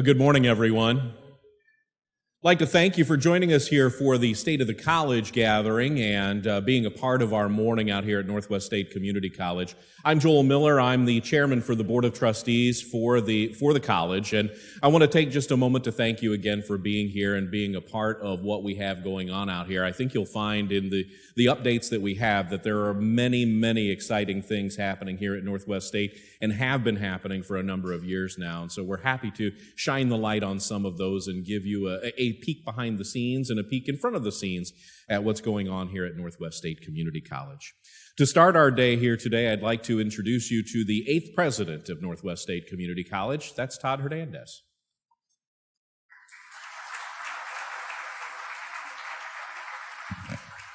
Good morning, everyone. I'd like to thank you for joining us here for the State of the College gathering and being a part of our morning out here at Northwest State Community College. I'm Joel Miller. I'm the chairman for the Board of Trustees for the college, and I want to take just a moment to thank you again for being here and being a part of what we have going on out here. I think you'll find in the updates that we have that there are many, many exciting things happening here at Northwest State and have been happening for a number of years now, and so we're happy to shine the light on some of those and give you a peek behind the scenes and a peek in front of the scenes at what's going on here at Northwest State Community College. To start our day here today, I'd like to introduce you to the 8th president of Northwest State Community College. That's Todd Hernandez.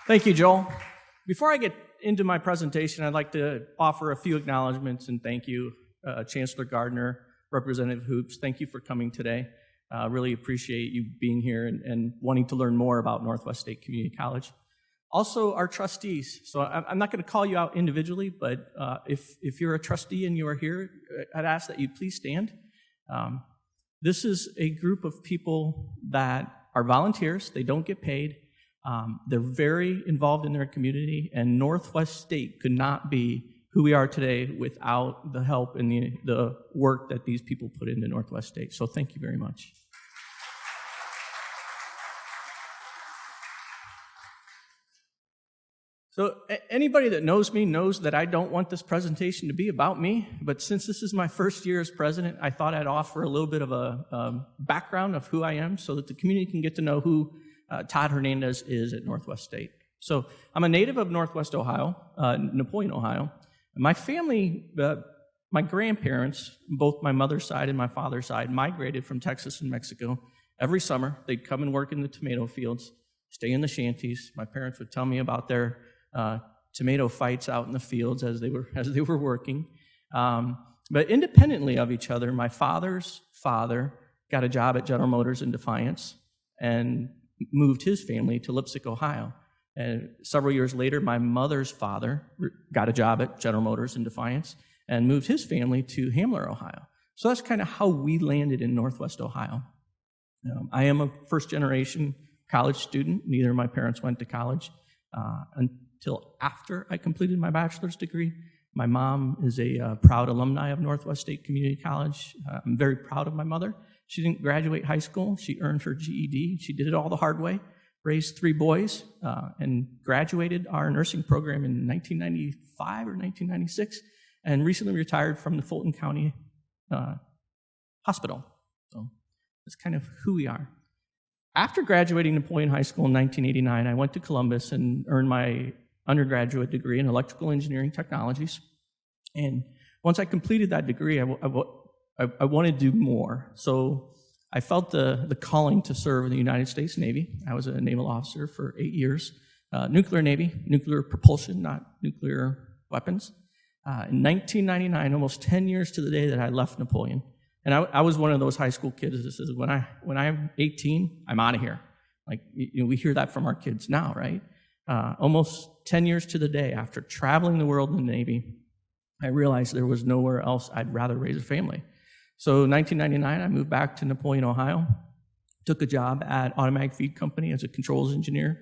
Thank you, Joel. Before I get into my presentation, I'd like to offer a few acknowledgments and thank you, Chancellor Gardner, Representative Hoops. Thank you for coming today. Really appreciate you being here and wanting to learn more about Northwest State Community College. Also, our trustees. So I'm not going to call you out individually, but if you're a trustee and you are here, I'd ask that you please stand. This is a group of people that are volunteers. They don't get paid. They're very involved in their community, and Northwest State could not be who we are today without the help and the work that these people put into Northwest State. So thank you very much. So anybody that knows me knows that I don't want this presentation to be about me, but since this is my first year as president, I thought I'd offer a little bit of a background of who I am so that the community can get to know who Todd Hernandez is at Northwest State. So I'm a native of Northwest Ohio, Napoleon, Ohio. My family, my grandparents, both my mother's side and my father's side, migrated from Texas and Mexico. Every summer, they'd come and work in the tomato fields, stay in the shanties. My parents would tell me about their tomato fights out in the fields as they were working. But independently of each other, my father's father got a job at General Motors in Defiance and moved his family to Lipsick, Ohio. And several years later, my mother's father got a job at General Motors in Defiance and moved his family to Hamler, Ohio. So that's kind of how we landed in Northwest Ohio. I am a first-generation college student. Neither of my parents went to college until after I completed my bachelor's degree. My mom is a proud alumni of Northwest State Community College. I'm very proud of my mother. She didn't graduate high school. She earned her GED. She did it all the hard way. Raised 3 boys, and graduated our nursing program in 1995 or 1996, and recently retired from the Fulton County Hospital. So that's kind of who we are. After graduating Napoleon High School in 1989, I went to Columbus and earned my undergraduate degree in electrical engineering technologies. And once I completed that degree, I wanted to do more. So I felt the calling to serve in the United States Navy. I was a naval officer for 8 years. Nuclear Navy, nuclear propulsion, not nuclear weapons. In 1999, almost 10 years to the day that I left Napoleon. And I was one of those high school kids that says, when I'm 18, I'm out of here. Like, we hear that from our kids now, right? Almost 10 years to the day after traveling the world in the Navy, I realized there was nowhere else I'd rather raise a family. So in 1999, I moved back to Napoleon, Ohio, took a job at Automatic Feed Company as a controls engineer,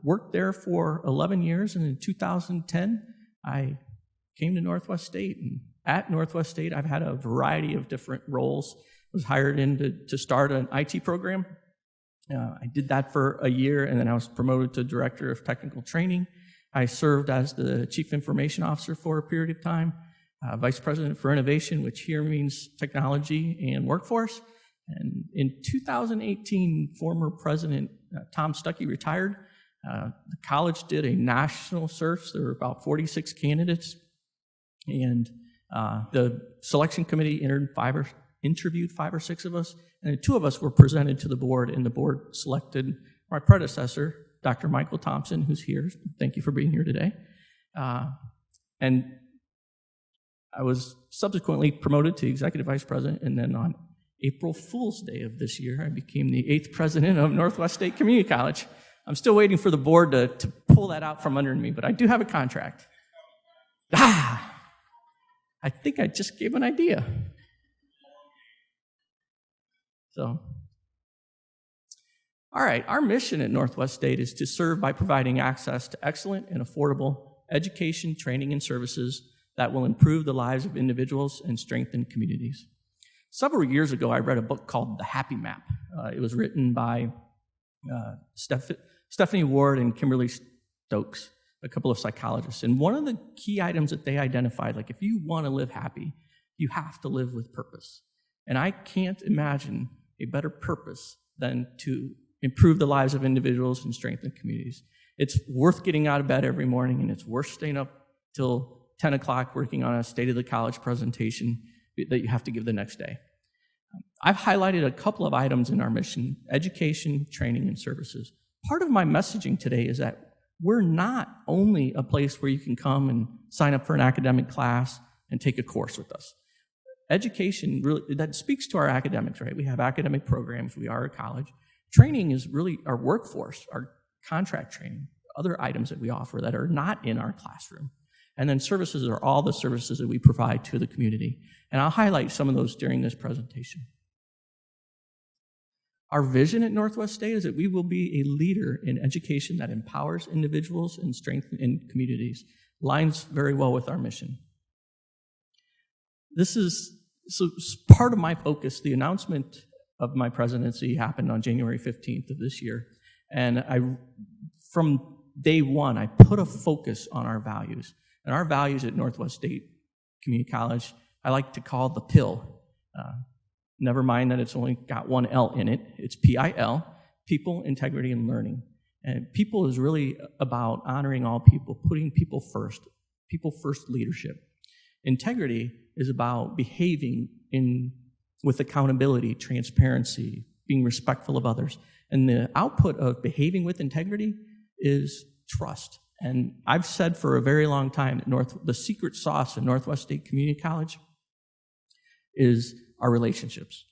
worked there for 11 years, and in 2010, I came to Northwest State. And at Northwest State, I've had a variety of different roles. I was hired in to start an IT program. I did that for a year, and then I was promoted to Director of Technical Training. I served as the Chief Information Officer for a period of time, Vice President for Innovation, which here means technology and workforce. And in 2018, former President Tom Stuckey retired. The college did a national search. There were about 46 candidates. And the selection committee interviewed 5 or 6 of us, and 2 of us were presented to the board, and the board selected my predecessor, Dr. Michael Thompson, who's here. Thank you for being here today. And I was subsequently promoted to executive vice president, and then on April Fool's Day of this year, I became the 8th president of Northwest State Community College. I'm still waiting for the board to pull that out from under me, but I do have a contract. I think I just gave an idea. So, all right, our mission at Northwest State is to serve by providing access to excellent and affordable education, training, and services that will improve the lives of individuals and strengthen communities. Several years ago, I read a book called The Happy Map. It was written by Stephanie Ward and Kimberly Stokes, a couple of psychologists. And one of the key items that they identified, like if you want to live happy, you have to live with purpose. And I can't imagine a better purpose than to improve the lives of individuals and strengthen communities. It's worth getting out of bed every morning, and it's worth staying up till 10 o'clock working on a State of the College presentation that you have to give the next day. I've highlighted a couple of items in our mission: education, training, and services. Part of my messaging today is that we're not only a place where you can come and sign up for an academic class and take a course with us. Education, really, that speaks to our academics, right? We have academic programs, we are a college. Training is really our workforce, our contract training, other items that we offer that are not in our classroom. And then services are all the services that we provide to the community. And I'll highlight some of those during this presentation. Our vision at Northwest State is that we will be a leader in education that empowers individuals and strengthens communities. Lines very well with our mission. This is part of my focus. The announcement of my presidency happened on January 15th of this year. And from day one, I put a focus on our values. And our values at Northwest State Community College, I like to call the PIL. Never mind that it's only got one L in it. It's PIL, people, integrity, and learning. And people is really about honoring all people, putting people first leadership. Integrity is about behaving with accountability, transparency, being respectful of others. And the output of behaving with integrity is trust. And I've said for a very long time that the secret sauce in Northwest State Community College is our relationships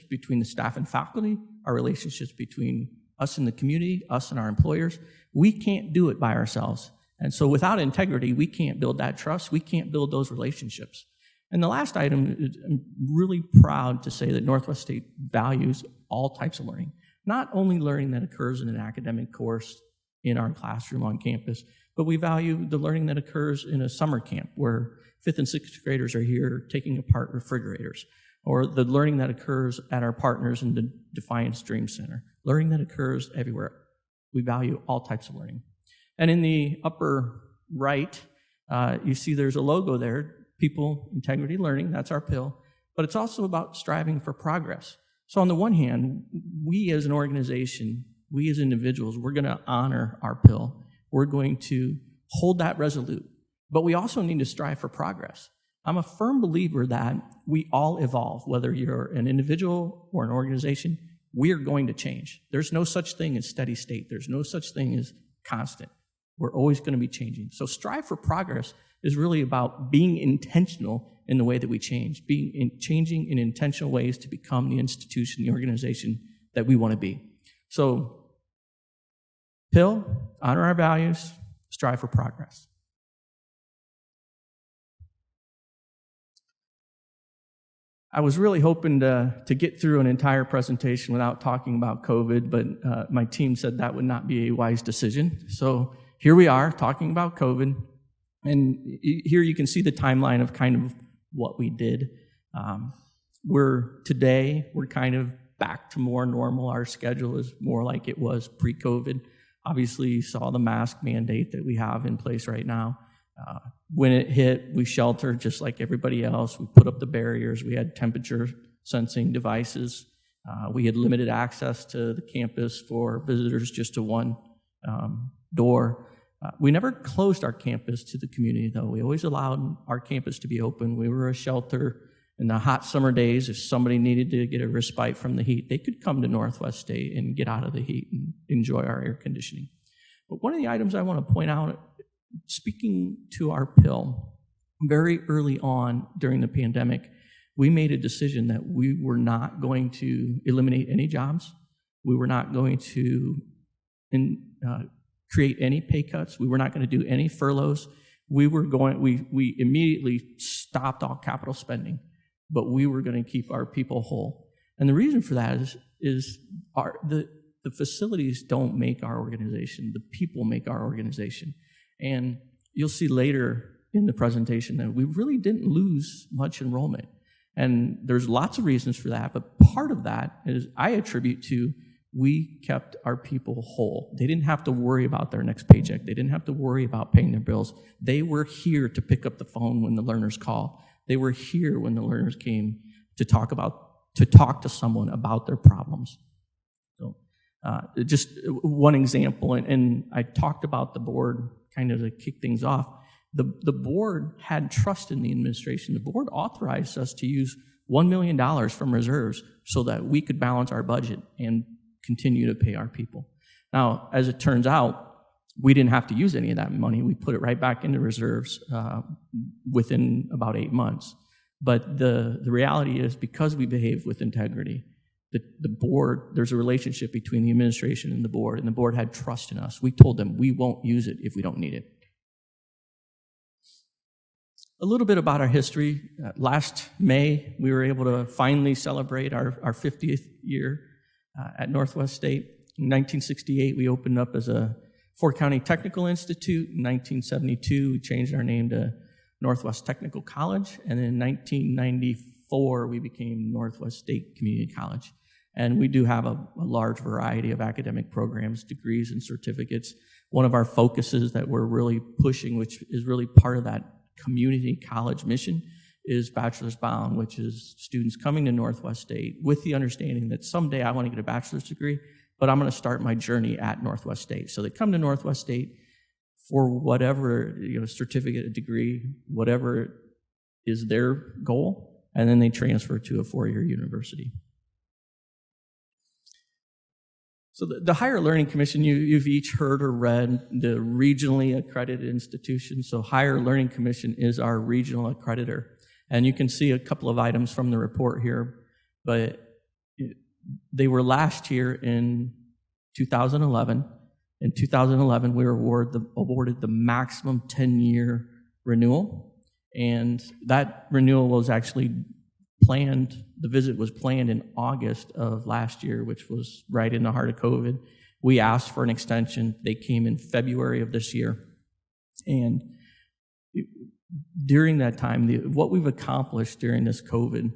between the staff and faculty, our relationships between us and the community, us and our employers. We can't do it by ourselves. And so without integrity, we can't build that trust. We can't build those relationships. And the last item is I'm really proud to say that Northwest State values all types of learning. Not only learning that occurs in an academic course in our classroom on campus, but we value the learning that occurs in a summer camp where 5th and 6th graders are here taking apart refrigerators, or the learning that occurs at our partners in the Defiance Dream Center, learning that occurs everywhere. We value all types of learning. And in the upper right, you see there's a logo there, people, integrity, learning, that's our PIL, but it's also about striving for progress. So on the one hand, we as an organization, we as individuals, we're going to honor our PIL. We're going to hold that resolute, but we also need to strive for progress. I'm a firm believer that we all evolve, whether you're an individual or an organization, we are going to change. There's no such thing as steady state. There's no such thing as constant. We're always going to be changing. So strive for progress is really about being intentional in the way that we change, changing in intentional ways to become the institution, the organization that we want to be. So, PIL, honor our values, strive for progress. I was really hoping to get through an entire presentation without talking about COVID, but my team said that would not be a wise decision. So here we are talking about COVID, and here you can see the timeline of kind of what we did. We're kind of back to more normal. Our schedule is more like it was pre-COVID. Obviously, you saw the mask mandate that we have in place right now. When it hit, we sheltered just like everybody else. We put up the barriers. We had temperature sensing devices. We had limited access to the campus for visitors just to one door. We never closed our campus to the community, though. We always allowed our campus to be open. We were a shelter in the hot summer days. If somebody needed to get a respite from the heat, they could come to Northwest State and get out of the heat and enjoy our air conditioning. But one of the items I want to point out, speaking to our PIL, very early on during the pandemic, we made a decision that we were not going to eliminate any jobs. We were not going to create any pay cuts. We were not going to do any furloughs. We immediately stopped all capital spending, but we were going to keep our people whole. And the reason for that is the facilities don't make our organization. The people make our organization. And you'll see later in the presentation that we really didn't lose much enrollment. And there's lots of reasons for that, but part of that is I attribute to we kept our people whole. They didn't have to worry about their next paycheck. They didn't have to worry about paying their bills. They were here to pick up the phone when the learners called. They were here when the learners came to talk to someone about their problems. So just one example, and I talked about the board kind of to kick things off. The board had trust in the administration. The board authorized us to use $1 million from reserves so that we could balance our budget and continue to pay our people. Now, as it turns out, we didn't have to use any of that money. We put it right back into reserves within about 8 months. But the reality is, because we behaved with integrity, the board, there's a relationship between the administration and the board had trust in us. We told them we won't use it if we don't need it. A little bit about our history. Last May, we were able to finally celebrate our 50th year at Northwest State. In 1968, we opened up as a Fort County Technical Institute. In 1972, we changed our name to Northwest Technical College. And in 1994, we became Northwest State Community College. And we do have a large variety of academic programs, degrees, and certificates. One of our focuses that we're really pushing, which is really part of that community college mission, is Bachelor's Bound, which is students coming to Northwest State with the understanding that someday I want to get a bachelor's degree, but I'm going to start my journey at Northwest State. So they come to Northwest State for whatever, certificate, a degree, whatever is their goal, and then they transfer to a 4-year university. So the Higher Learning Commission, you've each heard or read the regionally accredited institution. So Higher Learning Commission is our regional accreditor. And you can see a couple of items from the report here, but they were last year in 2011. In 2011, we were awarded the maximum 10-year renewal, and that renewal was actually planned. The visit was planned in August of last year, which was right in the heart of COVID. We asked for an extension. They came in February of this year, and during that time, what we've accomplished during this COVID,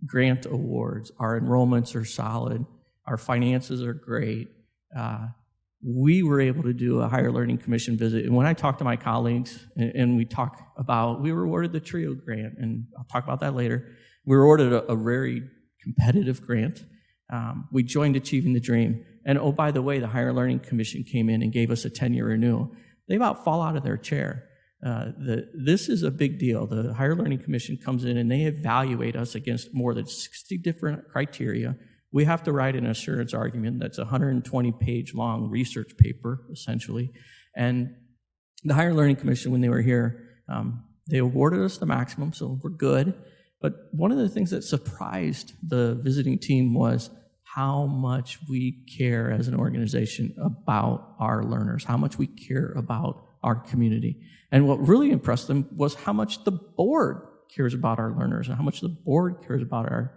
grant awards, our enrollments are solid, our finances are great. We were able to do a Higher Learning Commission visit. And when I talk to my colleagues and we talk about, we were awarded the TRIO grant, and I'll talk about that later. We were awarded a very competitive grant. We joined Achieving the Dream. And oh, by the way, the Higher Learning Commission came in and gave us a 10-year renewal. They about fall out of their chair. This is a big deal. The Higher Learning Commission comes in and they evaluate us against more than 60 different criteria. We have to write an assurance argument that's a 120-page long research paper, essentially. And the Higher Learning Commission, when they were here, they awarded us the maximum, so we're good. But one of the things that surprised the visiting team was how much we care as an organization about our learners, how much we care about our community. And what really impressed them was how much the board cares about our learners and how much the board cares about our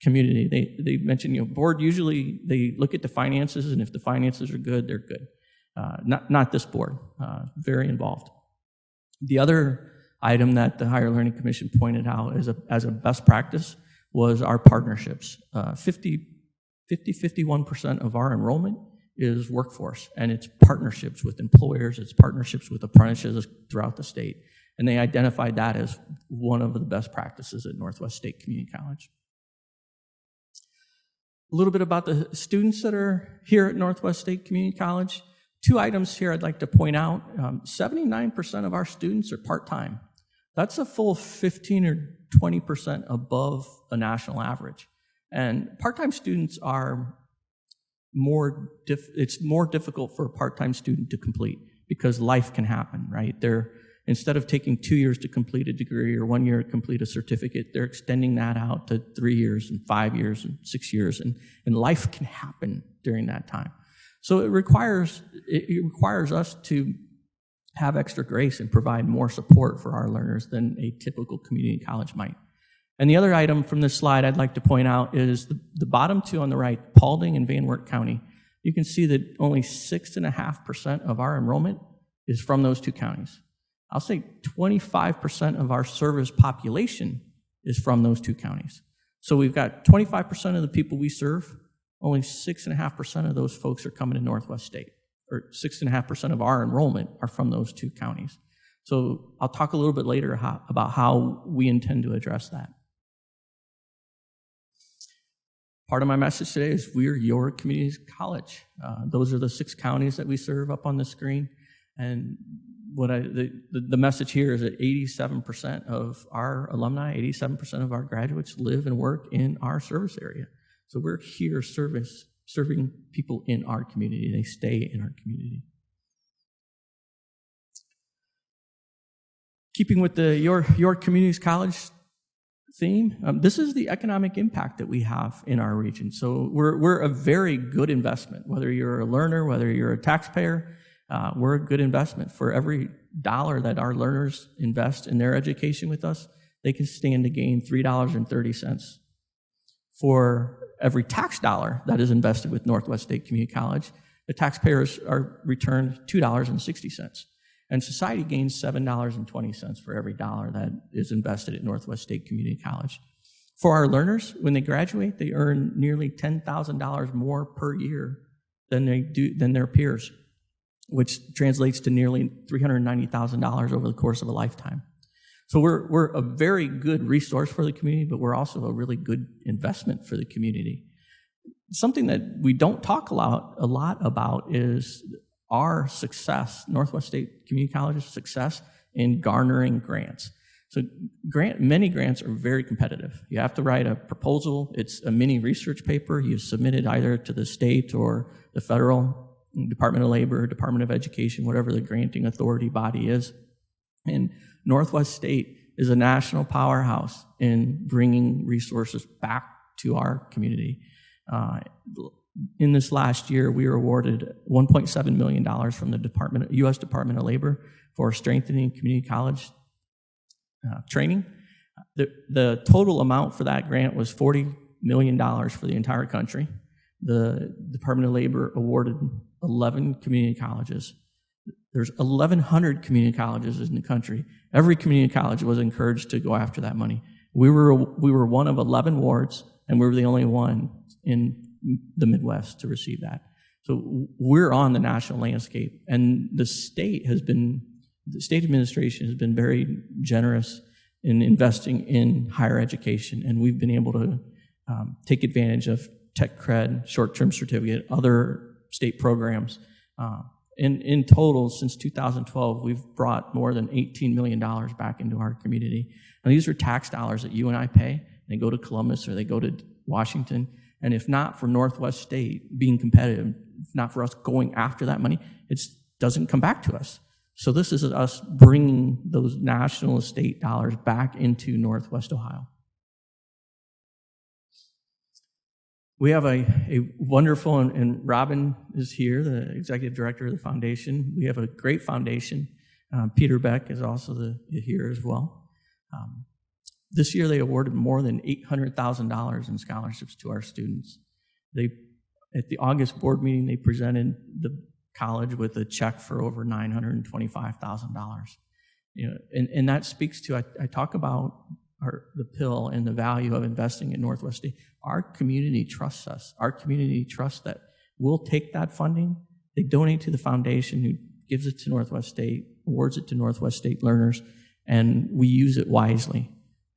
community. They mentioned, board usually they look at the finances, and if the finances are good, they're good. Not this board, very involved. The other item that the Higher Learning Commission pointed out as a best practice was our partnerships. 51% of our enrollment is workforce, and it's partnerships with employers, it's partnerships with apprentices throughout the state. And they identified that as one of the best practices at Northwest State Community College. A little bit about the students that are here at Northwest State Community College. 2 items here I'd like to point out. 79% of our students are part-time. That's a full 15 or 20% above the national average. And part-time students are it's more difficult for a part-time student to complete because life can happen, right? Instead of taking 2 years to complete a degree or 1 year to complete a certificate, they're extending that out to 3 years and 5 years and 6 years, and life can happen during that time. So it requires us to have extra grace and provide more support for our learners than a typical community college might. And the other item from this slide I'd like to point out is the bottom two on the right, Paulding and Van Wert County. You can see that only 6.5% of our enrollment is from those two counties. I'll say 25% of our service population is from those two counties. So we've got 25% of the people we serve, only 6.5% of those folks are coming to Northwest State, or 6.5% of our enrollment are from those two counties. So I'll talk a little bit later about how we intend to address that. Part of my message today is we're your community college. Those are the 6 counties that we serve up on the screen. And the message here is that 87% of our alumni, 87% of our graduates live and work in our service area. So we're here serving people in our community. They stay in our community. Keeping with the your community's college theme, this is the economic impact that we have in our region. So we're a very good investment. Whether you're a learner, whether you're a taxpayer, we're a good investment. For every dollar that our learners invest in their education with us, they can stand to gain $3.30. For every tax dollar that is invested with Northwest State Community College, the taxpayers are returned $2.60. And society gains $7.20 for every dollar that is invested at Northwest State Community College. For our learners, when they graduate, they earn nearly $10,000 more per year than their peers, which translates to nearly $390,000 over the course of a lifetime. So we're a very good resource for the community, but we're also a really good investment for the community. Something that we don't talk a lot about is our success, Northwest State Community College's success in garnering grants. So many grants are very competitive. You have to write a proposal. It's a mini research paper. You submit it either to the state or the federal Department of Labor, Department of Education, whatever the granting authority body is. And Northwest State is a national powerhouse in bringing resources back to our community. In this last year, we were awarded $1.7 million from the U.S. Department of Labor for strengthening community college training. The total amount for that grant was $40 million for the entire country. The Department of Labor awarded 11 community colleges. There's 1,100 community colleges in the country. Every community college was encouraged to go after that money. We were one of 11 wards, and we were the only one in the Midwest to receive that. So we're on the national landscape, and the state administration has been very generous in investing in higher education, and we've been able to take advantage of tech cred, short-term certificate, other state programs. In total, since 2012, we've brought more than $18 million back into our community. Now, these are tax dollars that you and I pay. They go to Columbus or they go to Washington. And if not for Northwest State being competitive, if not for us going after that money, it doesn't come back to us. So this is us bringing those national state dollars back into Northwest Ohio. We have a wonderful, and Robin is here, the executive director of the foundation. We have a great foundation. Peter Beck is also here as well. This year, they awarded more than $800,000 in scholarships to our students. At the August board meeting, they presented the college with a check for over $925,000. And that speaks to, I talk about the pill and the value of investing in Northwest State. Our community trusts us. Our community trusts that we'll take that funding. They donate to the foundation, who gives it to Northwest State, awards it to Northwest State learners, and we use it wisely.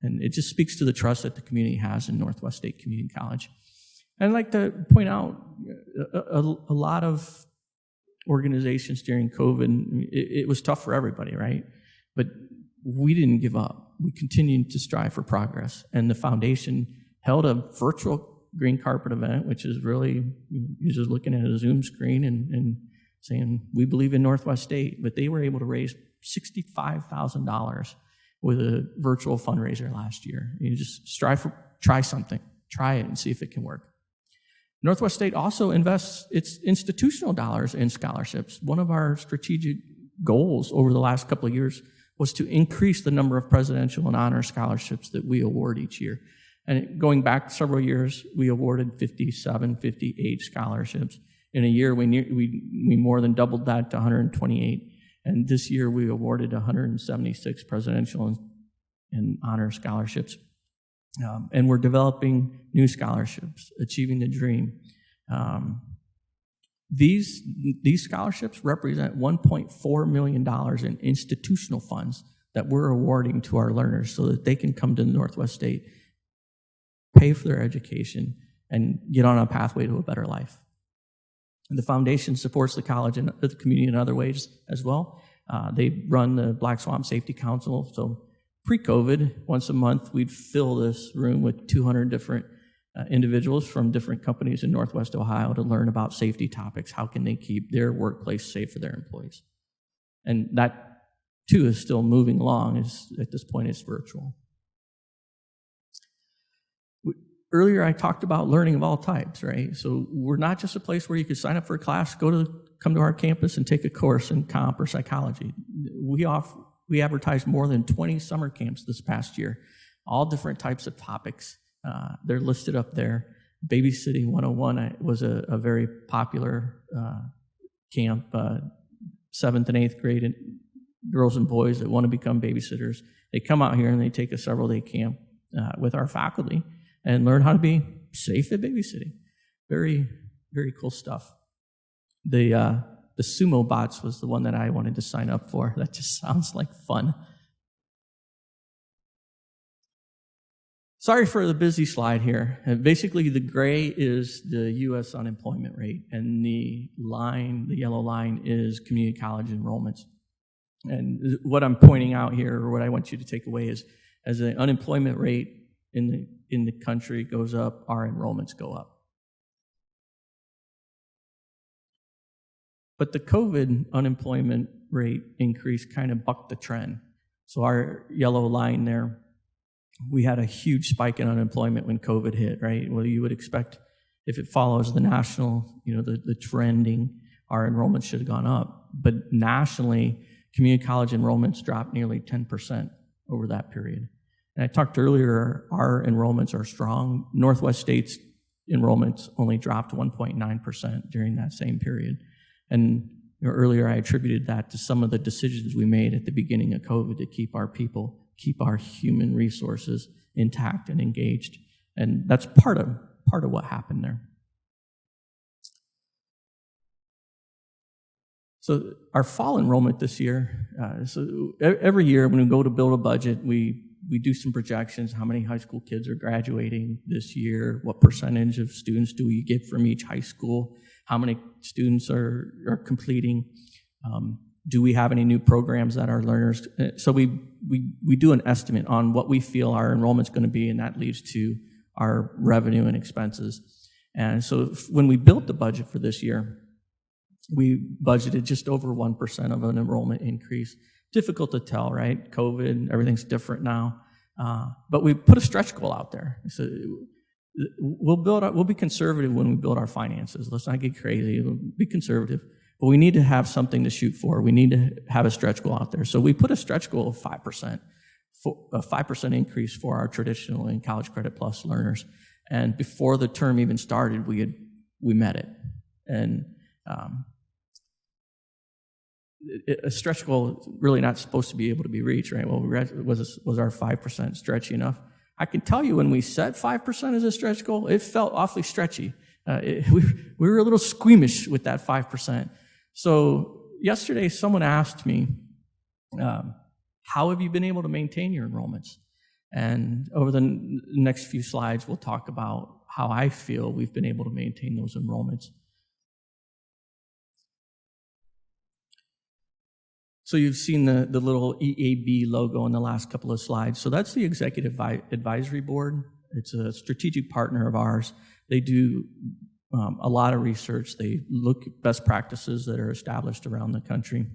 And it just speaks to the trust that the community has in Northwest State Community College. And I'd like to point out a lot of organizations during COVID, it was tough for everybody, right? But we didn't give up. We continued to strive for progress. And the foundation held a virtual green carpet event, which is really, you're just looking at a Zoom screen and saying, we believe in Northwest State. But they were able to raise $65,000 with a virtual fundraiser last year. You just try something, try it and see if it can work. Northwest State also invests its institutional dollars in scholarships. One of our strategic goals over the last couple of years was to increase the number of presidential and honor scholarships that we award each year. And going back several years, we awarded 57, 58 scholarships. In a year, we more than doubled that to 128. And this year, we awarded 176 presidential and honor scholarships. And we're developing new scholarships, Achieving the Dream. These scholarships represent $1.4 million in institutional funds that we're awarding to our learners so that they can come to Northwest State, pay for their education, and get on a pathway to a better life. And the foundation supports the college and the community in other ways as well. They run the Black Swamp Safety Council. So pre-COVID, once a month, we'd fill this room with 200 different individuals from different companies in Northwest Ohio to learn about safety topics. How can they keep their workplace safe for their employees? And that, too, is still moving along. At this point, it's virtual. Earlier, I talked about learning of all types, right? So we're not just a place where you could sign up for a class, come to our campus and take a course in comp or psychology. We advertised more than 20 summer camps this past year, all different types of topics. They're listed up there. Babysitting 101 was a very popular camp, 7th and 8th grade girls and boys that want to become babysitters. They come out here and they take a several-day camp with our faculty and learn how to be safe at babysitting. Very, very cool stuff. The sumo bots was the one that I wanted to sign up for. That just sounds like fun. Sorry for the busy slide here. Basically, the gray is the U.S. unemployment rate, and the yellow line is community college enrollments. And what I'm pointing out here, or what I want you to take away, is as the unemployment rate in the country goes up, our enrollments go up. But the COVID unemployment rate increase kind of bucked the trend. So our yellow line there, we had a huge spike in unemployment when COVID hit, right? Well, you would expect if it follows the national, the trending, our enrollment should have gone up. But nationally, community college enrollments dropped nearly 10% over that period. And I talked earlier, our enrollments are strong. Northwest State's enrollments only dropped 1.9% during that same period. And earlier I attributed that to some of the decisions we made at the beginning of COVID to keep our people, keep our human resources intact and engaged. And that's part of what happened there. So our fall enrollment this year, so every year when we go to build a budget, we do some projections. How many high school kids are graduating this year? What percentage of students do we get from each high school? How many students are completing? Do we have any new programs that our learners? So we do an estimate on what we feel our enrollment's going to be, and that leads to our revenue and expenses. And so when we built the budget for this year, we budgeted just over 1% of an enrollment increase. Difficult to tell, right? COVID, everything's different now. But we put a stretch goal out there. So we'll be conservative when we build our finances. Let's not get crazy. We'll be conservative. But we need to have something to shoot for. We need to have a stretch goal out there. So we put a stretch goal of 5%, a 5% increase for our traditional and College Credit Plus learners. And before the term even started, we met it. And a stretch goal is really not supposed to be able to be reached, right? Well, was our 5% stretchy enough? I can tell you when we set 5% as a stretch goal, it felt awfully stretchy. We were a little squeamish with that 5%. So yesterday, someone asked me, how have you been able to maintain your enrollments? And over the next few slides, we'll talk about how I feel we've been able to maintain those enrollments. So you've seen the little EAB logo in the last couple of slides. So that's the Executive Advisory Board. It's a strategic partner of ours. They do a lot of research. They look at best practices that are established around the country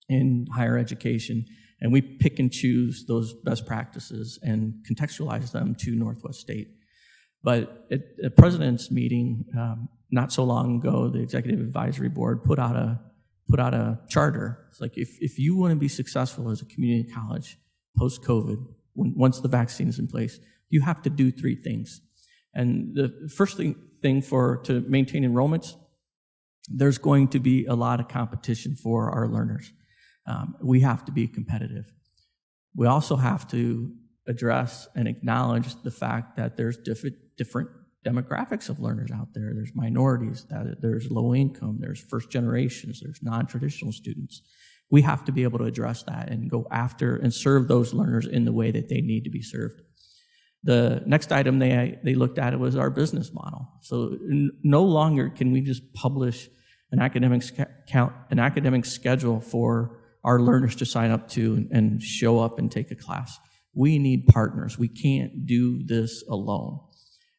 in higher education, and we pick and choose those best practices and contextualize them to Northwest State. But at the President's meeting not so long ago, the Executive Advisory Board put out put out a charter. It's like if you want to be successful as a community college post-COVID, once the vaccine is in place, you have to do 3 things. And the first thing to maintain enrollments, there's going to be a lot of competition for our learners. We have to be competitive. We also have to address and acknowledge the fact that there's different demographics of learners out there. There's minorities, there's low income, there's first generations, there's non-traditional students. We have to be able to address that and go after and serve those learners in the way that they need to be served. The next item they looked at was our business model. So no longer can we just publish an academic schedule for our learners to sign up to and show up and take a class. We need partners. We can't do this alone.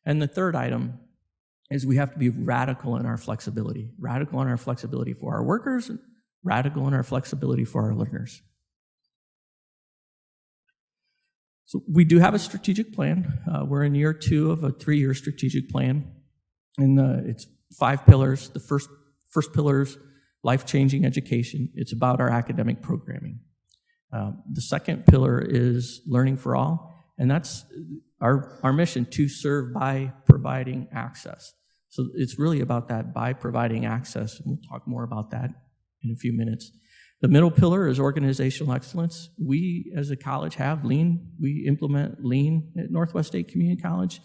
And the third item is we have to be radical in our flexibility. Radical in our flexibility for our workers, radical in our flexibility for our learners. So we do have a strategic plan. We're in year 2 of a 3-year strategic plan. And it's 5 pillars. The first pillar is life-changing education. It's about our academic programming. The second pillar is learning for all. And that's our mission, to serve by providing access. So it's really about that, by providing access. And we'll talk more about that in a few minutes. The middle pillar is organizational excellence. We, as a college, have lean. We implement lean at Northwest State Community College.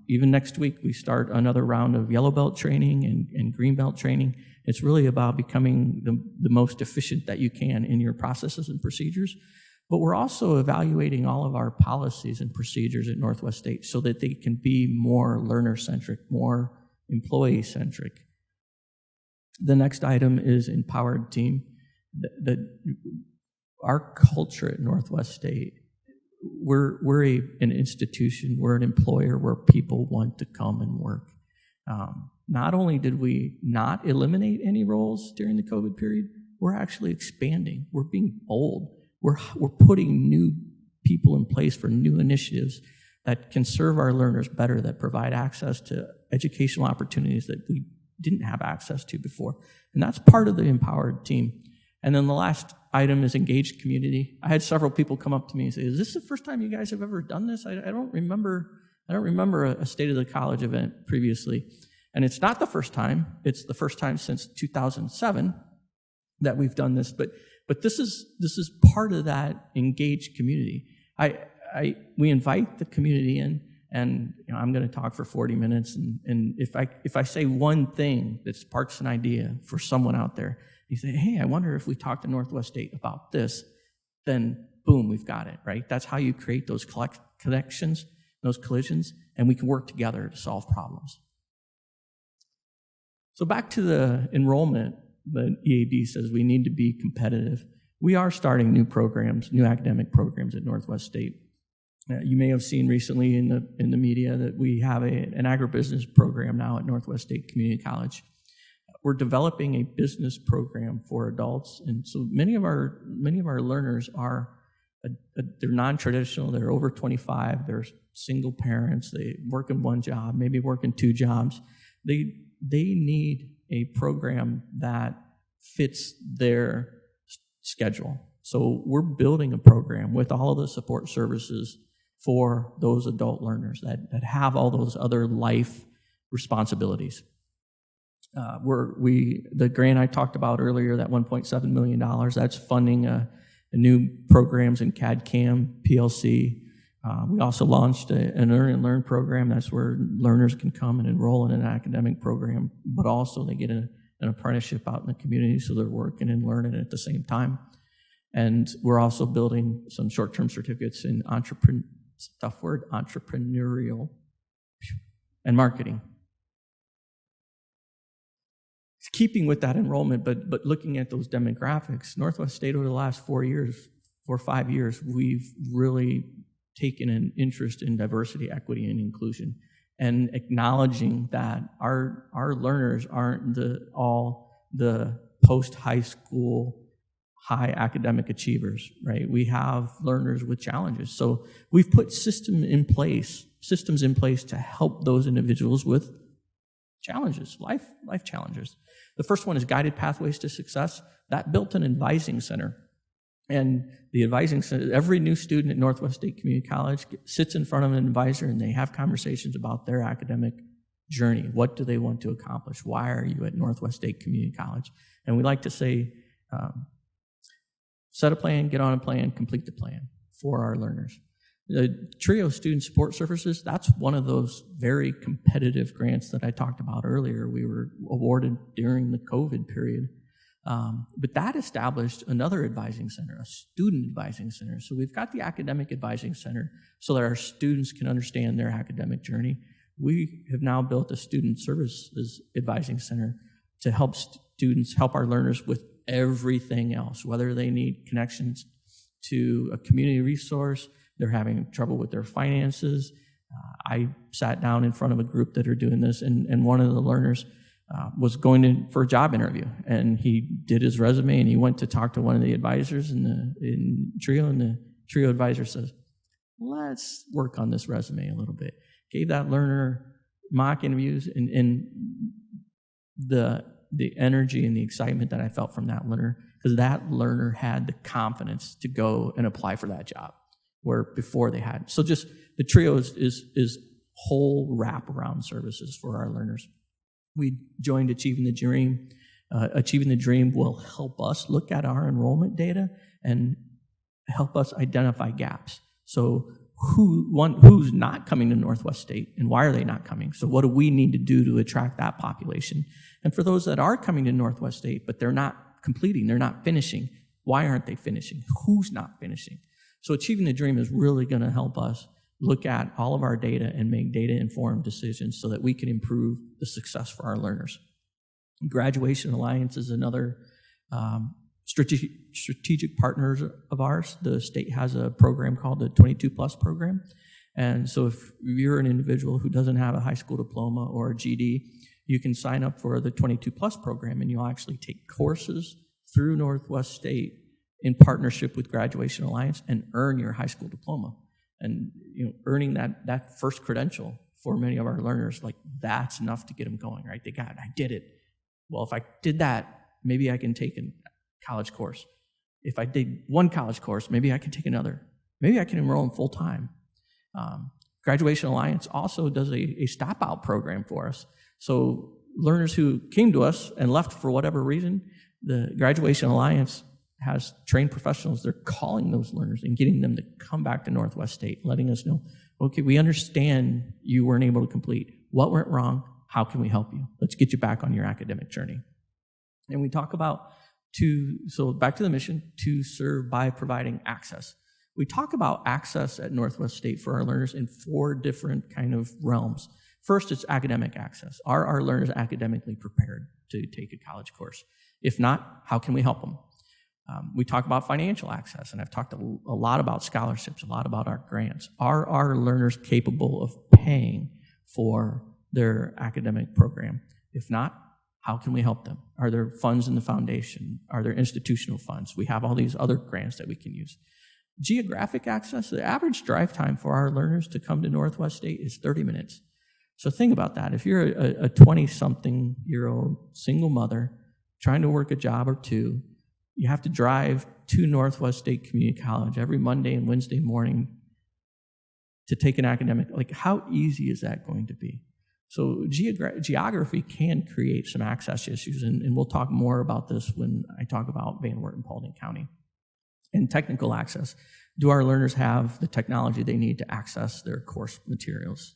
Even next week, we start another round of yellow belt training and green belt training. It's really about becoming the most efficient that you can in your processes and procedures. But we're also evaluating all of our policies and procedures at Northwest State so that they can be more learner-centric, more employee-centric. The next item is empowered team. Our culture at Northwest State, we're an institution, we're an employer where people want to come and work. Not only did we not eliminate any roles during the COVID period, we're actually expanding. We're being bold. We're putting new people in place for new initiatives that can serve our learners better, that provide access to educational opportunities that we didn't have access to before. And that's part of the empowered team. And then the last item is engaged community. I had several people come up to me and say, "Is this the first time you guys have ever done this? I don't remember a State of the College event previously." And it's not the first time. It's the first time since 2007 that we've done this. But this is part of that engaged community. We invite the community in, and I'm going to talk for 40 minutes. And if I say one thing that sparks an idea for someone out there, you say, "Hey, I wonder if we talk to Northwest State about this," then boom, we've got it, right? That's how you create those connections, those collisions, and we can work together to solve problems. So back to the enrollment, the EAB says we need to be competitive. We are starting new programs, new academic programs at Northwest State. You may have seen recently in the media that we have an agribusiness program now at Northwest State Community College. We're developing a business program for adults, and so many of our learners are they're non-traditional. They're over 25. They're single parents. They work in one job, maybe work in 2 jobs. They need a program that fits their schedule. So we're building a program with all of the support services for those adult learners that have all those other life responsibilities. The grant I talked about earlier, that $1.7 million, that's funding new programs in CAD/CAM, PLC. We also launched an Earn and Learn program. That's where learners can come and enroll in an academic program, but also they get an apprenticeship out in the community, so they're working and learning at the same time. And we're also building some short-term certificates in entrepreneurial and marketing. Keeping with that enrollment, but looking at those demographics, Northwest State over the last 4 or 5 years, we've really taken an interest in diversity, equity, and inclusion, and acknowledging that our learners aren't all the post-high school high academic achievers, right? We have learners with challenges. So we've put systems in place to help those individuals with challenges, life challenges. The first one is Guided Pathways to Success. That built an advising center. And the advising center, every new student at Northwest State Community College sits in front of an advisor and they have conversations about their academic journey. What do they want to accomplish? Why are you at Northwest State Community College? And we like to say, set a plan, get on a plan, complete the plan for our learners. The TRIO Student Support Services, that's one of those very competitive grants that I talked about earlier. We were awarded during the COVID period. But that established another advising center, a student advising center. So we've got the academic advising center so that our students can understand their academic journey. We have now built a student services advising center to help students, help our learners with everything else, whether they need connections to a community resource, they're having trouble with their finances. I sat down in front of a group that are doing this, and one of the learners was going in for a job interview, and he did his resume, and he went to talk to one of the advisors in TRIO, and the TRIO advisor says, let's work on this resume a little bit. Gave that learner mock interviews, and the energy and the excitement that I felt from that learner, because that learner had the confidence to go and apply for that job, where before they had. So just the TRIO is whole wraparound services for our learners. We joined Achieving the Dream. Achieving the Dream will help us look at our enrollment data and help us identify gaps. So who's not coming to Northwest State, and why are they not coming? So what do we need to do to attract that population? And for those that are coming to Northwest State, but they're not completing, they're not finishing, why aren't they finishing? Who's not finishing? So Achieving the Dream is really going to help us look at all of our data and make data-informed decisions so that we can improve the success for our learners. Graduation Alliance is another strategic partner of ours. The state has a program called the 22 Plus program. And so if you're an individual who doesn't have a high school diploma or a GED, you can sign up for the 22 Plus program, and you'll actually take courses through Northwest State in partnership with Graduation Alliance and earn your high school diploma. And earning that first credential for many of our learners, like that's enough to get them going, right? I did it. Well, if I did that, maybe I can take a college course. If I did one college course, maybe I can take another. Maybe I can enroll in full time. Graduation Alliance also does a stop out program for us. So learners who came to us and left for whatever reason, the Graduation Alliance has trained professionals. They're calling those learners and getting them to come back to Northwest State, letting us know, okay, we understand you weren't able to complete. What went wrong? How can we help you? Let's get you back on your academic journey. And we talk about so back to the mission, to serve by providing access. We talk about access at Northwest State for our learners in 4 different kind of realms. First, it's academic access. Are our learners academically prepared to take a college course? If not, how can we help them? We talk about financial access, and I've talked a lot about scholarships, a lot about our grants. Are our learners capable of paying for their academic program? If not, how can we help them? Are there funds in the foundation? Are there institutional funds? We have all these other grants that we can use. Geographic access, the average drive time for our learners to come to Northwest State is 30 minutes. So think about that. If you're a 20-something-year-old single mother trying to work a job or two, you have to drive to Northwest State Community College every Monday and Wednesday morning to take an academic. Like, how easy is that going to be? So geography can create some access issues, and we'll talk more about this when I talk about Van Wert and Paulding County. And technical access. Do our learners have the technology they need to access their course materials?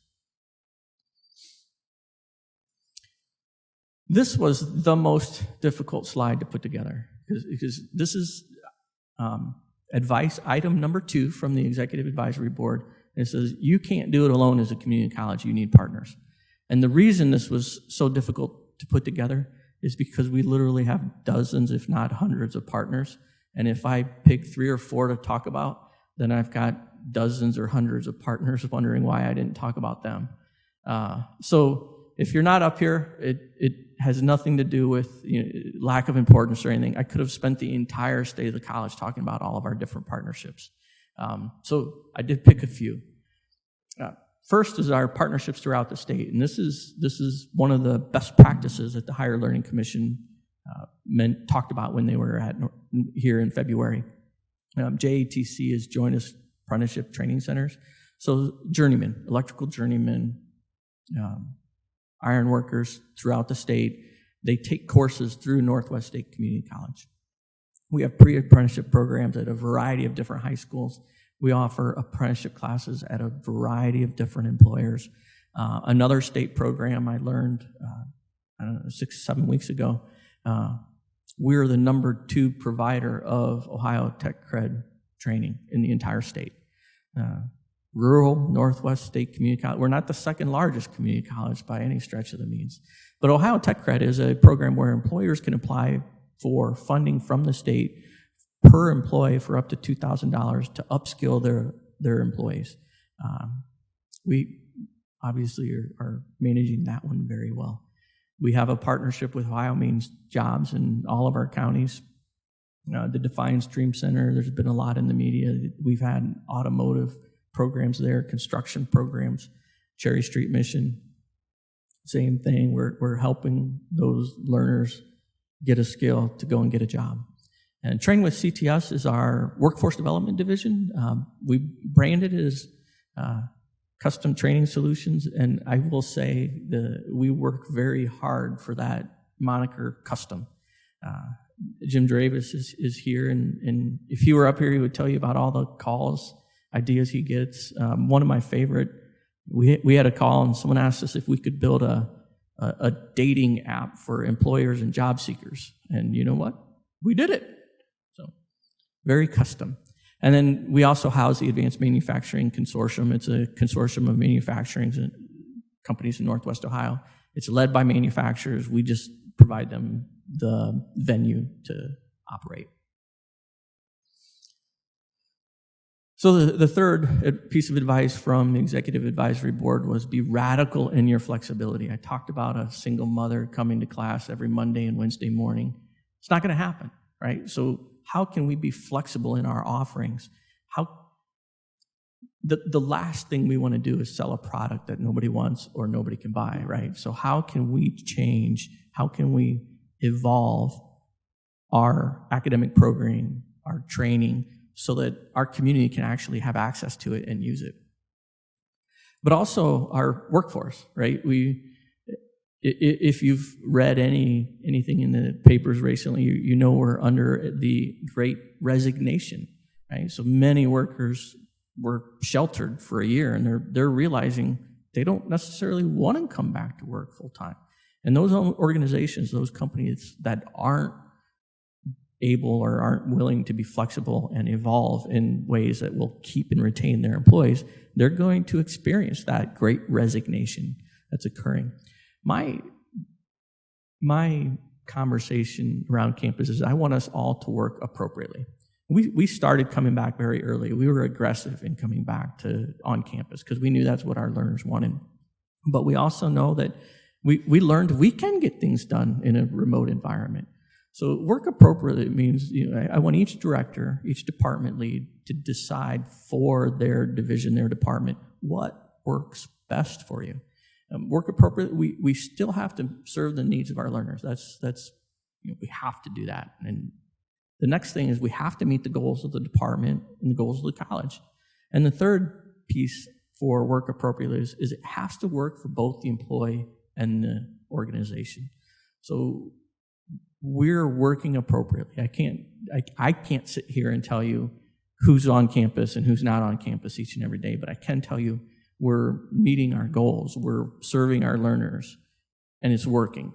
This was the most difficult slide to put together, because this is advice item number 2 from the Executive Advisory Board. And it says, you can't do it alone as a community college. You need partners. And the reason this was so difficult to put together is because we literally have dozens, if not hundreds, of partners. And if I pick 3 or 4 to talk about, then I've got dozens or hundreds of partners wondering why I didn't talk about them. So if you're not up here, it has nothing to do with lack of importance or anything. I could have spent the entire state of the college talking about all of our different partnerships. So I did pick a few. First is our partnerships throughout the state, and this is one of the best practices that the Higher Learning Commission talked about when they were here in February. JATC has joined us apprenticeship training centers. So journeymen, electrical journeymen, iron workers throughout the state, they take courses through Northwest State Community College. We have pre-apprenticeship programs at a variety of different high schools. We offer apprenticeship classes at a variety of different employers. Another state program I learned, 6-7 weeks ago, we're the number 2 provider of Ohio Tech Cred training in the entire state. Rural Northwest State Community College. We're not the second largest community college by any stretch of the means. But Ohio Tech Cred is a program where employers can apply for funding from the state per employee for up to $2,000 to upskill their employees. We obviously are managing that one very well. We have a partnership with Ohio Means Jobs in all of our counties. The Defiance Dream Center, there's been a lot in the media. We've had automotive programs there, construction programs, Cherry Street Mission, same thing. We're helping those learners get a skill to go and get a job. And Train with CTS is our workforce development division. We branded it as Custom Training Solutions, and I will say we work very hard for that moniker, custom. Jim Dravis is here, and if he were up here, he would tell you about all the calls, ideas he gets. One of my favorite, we had a call, and someone asked us if we could build a dating app for employers and job seekers. And you know what? We did it. So very custom. And then we also house the Advanced Manufacturing Consortium. It's a consortium of manufacturing companies in Northwest Ohio. It's led by manufacturers. We just provide them the venue to operate. So the third piece of advice from the Executive Advisory Board was be radical in your flexibility. I talked about a single mother coming to class every Monday and Wednesday morning. It's not going to happen, right? So how can we be flexible in our offerings? The last thing we want to do is sell a product that nobody wants or nobody can buy, right? So how can we change? How can we evolve our academic programming, our training, so that our community can actually have access to it and use it? But also our workforce, right? If you've read anything in the papers recently, you know we're under the Great Resignation, right? So many workers were sheltered for a year, and they're realizing they don't necessarily want to come back to work full time. And those organizations, those companies that aren't able or aren't willing to be flexible and evolve in ways that will keep and retain their employees, they're going to experience that Great Resignation that's occurring. My conversation around campus is I want us all to work appropriately. We started coming back very early. We were aggressive in coming back on campus because we knew that's what our learners wanted. But we also know that we learned we can get things done in a remote environment. So work appropriately means, I want each director, each department lead to decide for their division, their department, what works best for you. Work appropriately. We still have to serve the needs of our learners. That's we have to do that. And the next thing is we have to meet the goals of the department and the goals of the college. And the third piece for work appropriately is it has to work for both the employee and the organization. So we're working appropriately. I can't sit here and tell you who's on campus and who's not on campus each and every day, but I can tell you we're meeting our goals, we're serving our learners, and it's working.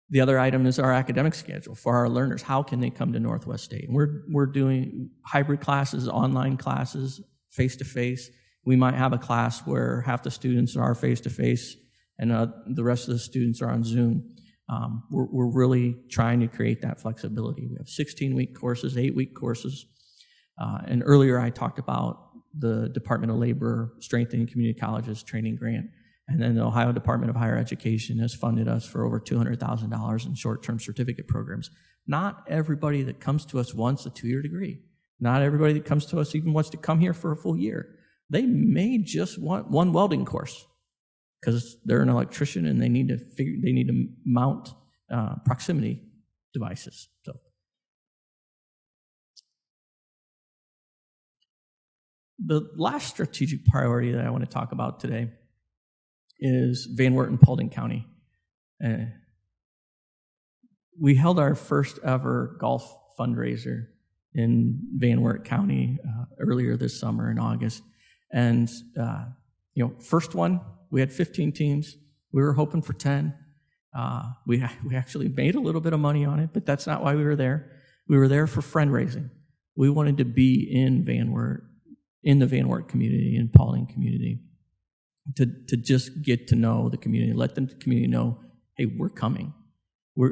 The other item is our academic schedule for our learners. How can they come to Northwest State? We're doing hybrid classes, online classes, face-to-face. We might have a class where half the students are face-to-face and the rest of the students are on Zoom. We're really trying to create that flexibility. We have 16-week courses, 8-week courses. And earlier I talked about the Department of Labor Strengthening Community Colleges Training Grant. And then the Ohio Department of Higher Education has funded us for over $200,000 in short-term certificate programs. Not everybody that comes to us wants a 2-year degree. Not everybody that comes to us even wants to come here for a full year. They may just want one welding course because they're an electrician and they need to mount proximity devices. So the last strategic priority that I want to talk about today is Van Wert and Paulding County. We held our first ever golf fundraiser in Van Wert County earlier this summer in August. And, first one, we had 15 teams. We were hoping for 10. We actually made a little bit of money on it, but that's not why we were there. We were there for friend raising. We wanted to be in Van Wert, in the Van Wert community, in Paulding community, to just get to know the community, let the community know, hey, we're coming. We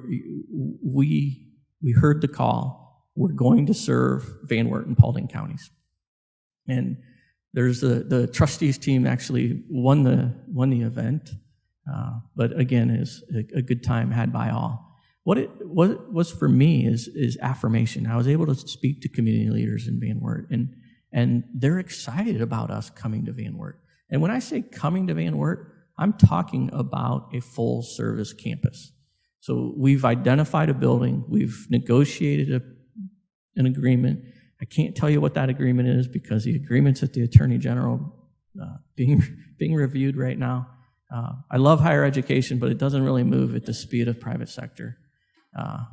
heard the call. We're going to serve Van Wert and Paulding counties. And there's the trustees team actually won the event, but again, is a good time had by all. What it was for me is affirmation. I was able to speak to community leaders in Van Wert, and they're excited about us coming to Van Wert. And when I say coming to Van Wert, I'm talking about a full-service campus. So we've identified a building. We've negotiated an agreement. I can't tell you what that agreement is because the agreement's at the Attorney General being reviewed right now. I love higher education, but it doesn't really move at the speed of private sector,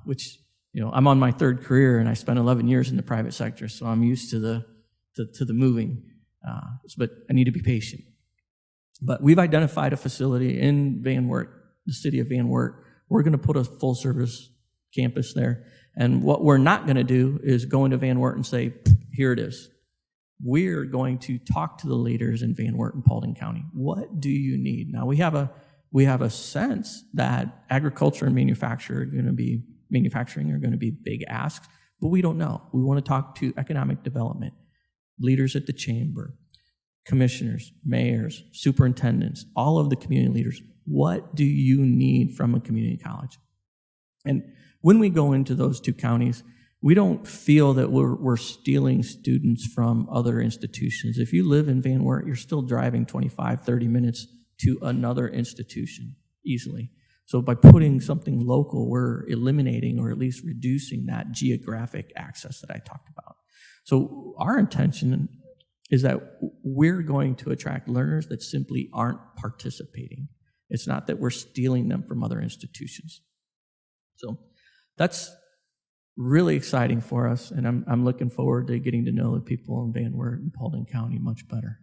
which, I'm on my third career, and I spent 11 years in the private sector, so I'm used to the moving, but I need to be patient. But we've identified a facility in Van Wert, the city of Van Wert. We're going to put a full-service campus there. And what we're not going to do is go into Van Wert and say, here it is. We're going to talk to the leaders in Van Wert and Paulding County. What do you need? Now, we have a sense that agriculture and manufacturing are going to be big asks, but we don't know. We want to talk to economic development, leaders at the chamber, commissioners, mayors, superintendents, all of the community leaders. What do you need from a community college? And when we go into those two counties, we don't feel that we're stealing students from other institutions. If you live in Van Wert, you're still driving 25, 30 minutes to another institution easily. So by putting something local, we're eliminating or at least reducing that geographic access that I talked about. So our intention is that we're going to attract learners that simply aren't participating. It's not that we're stealing them from other institutions. So that's really exciting for us, and I'm looking forward to getting to know the people in Van Wert and Paulding County much better.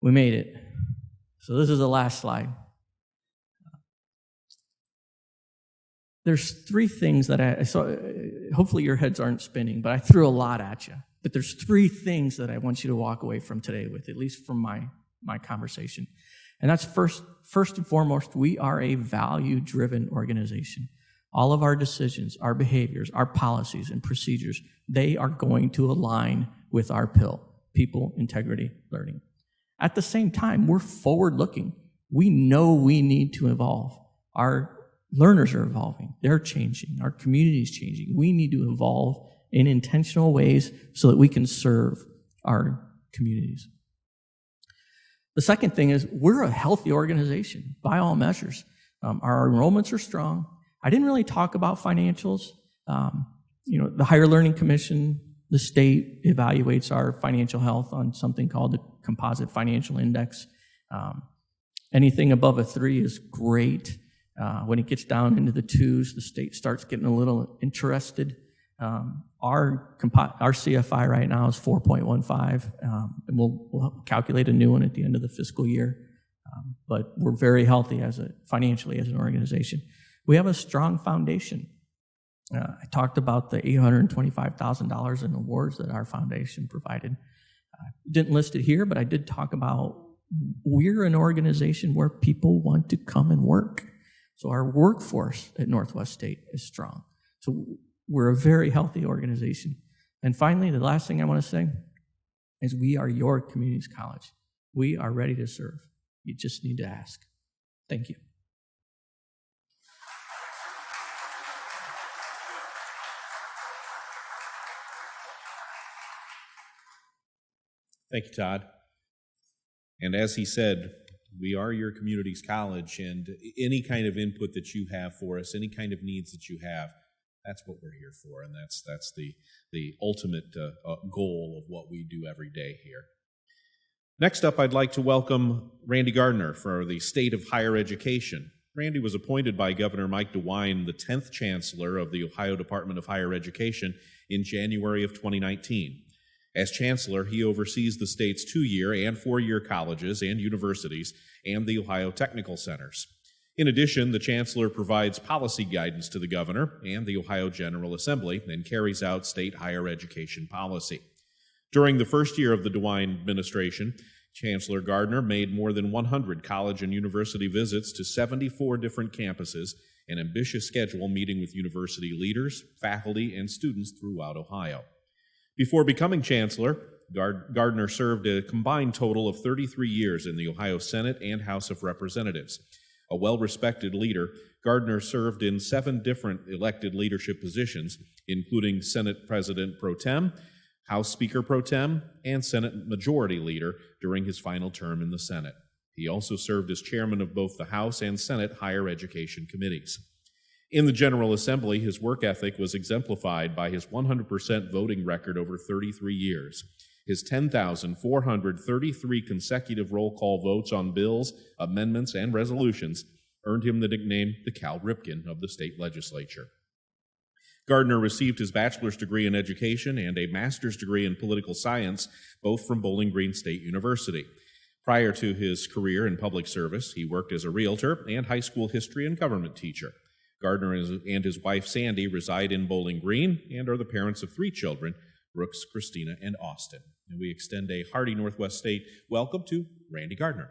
We made it. So this is the last slide. There's three things that I saw. Hopefully your heads aren't spinning, but I threw a lot at you. But there's three things that I want you to walk away from today with, at least from my conversation. And that's first and foremost, we are a value-driven organization. All of our decisions, our behaviors, our policies and procedures, they are going to align with our PIL, people, integrity, learning. At the same time, we're forward-looking. We know we need to evolve. Our learners are evolving. They're changing. Our community is changing. We need to evolve in intentional ways so that we can serve our communities. The second thing is we're a healthy organization by all measures. Our enrollments are strong. I didn't really talk about financials. The Higher Learning Commission, the state evaluates our financial health on something called the Composite Financial Index. Anything above a 3 is great. When it gets down into the 2s, the state starts getting a little interested. Our CFI right now is 4.15, and we'll calculate a new one at the end of the fiscal year. But we're very healthy financially as an organization. We have a strong foundation. I talked about the $825,000 in awards that our foundation provided. Didn't list it here, but I did talk about we're an organization where people want to come and work. So our workforce at Northwest State is strong. So we're a very healthy organization. And finally, the last thing I want to say is we are your community's college. We are ready to serve. You just need to ask. Thank you. Thank you, Todd. And as he said, We are your community's college, and any kind of input that you have for us, any kind of needs that you have, that's what we're here for, and that's the ultimate goal of what we do every day here. Next up, I'd like to welcome Randy Gardner for the State of Higher Education. Randy was appointed by Governor Mike DeWine the 10th Chancellor of the Ohio Department of Higher Education in January of 2019. As Chancellor, he oversees the state's 2-year and 4-year colleges and universities and the Ohio Technical Centers. In addition, the Chancellor provides policy guidance to the Governor and the Ohio General Assembly and carries out state higher education policy. During the first year of the DeWine administration, Chancellor Gardner made more than 100 college and university visits to 74 different campuses, an ambitious schedule meeting with university leaders, faculty, and students throughout Ohio. Before becoming Chancellor, Gardner served a combined total of 33 years in the Ohio Senate and House of Representatives. A well-respected leader, Gardner served in 7 different elected leadership positions, including Senate President Pro Tem, House Speaker Pro Tem, and Senate Majority Leader during his final term in the Senate. He also served as chairman of both the House and Senate Higher Education Committees. In the General Assembly, his work ethic was exemplified by his 100% voting record over 33 years. His 10,433 consecutive roll call votes on bills, amendments, and resolutions earned him the nickname the Cal Ripken of the state legislature. Gardner received his bachelor's degree in education and a master's degree in political science, both from Bowling Green State University. Prior to his career in public service, he worked as a realtor and high school history and government teacher. Gardner and his wife Sandy reside in Bowling Green and are the parents of 3 children, Brooks, Christina, and Austin. And we extend a hearty Northwest State welcome to Randy Gardner.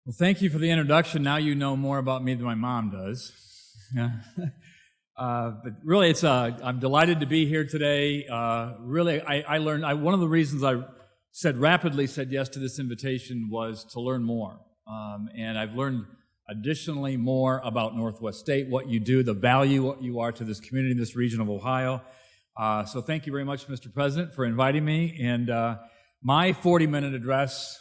Well, thank you for the introduction. Now you know more about me than my mom does. Yeah. But really, I'm delighted to be here today. Really, I learned, one of the reasons I rapidly said yes to this invitation was to learn more. And I've learned additionally more about Northwest State, what you do, the value what you are to this community, this region of Ohio. So thank you very much, Mr. President, for inviting me. And my 40-minute address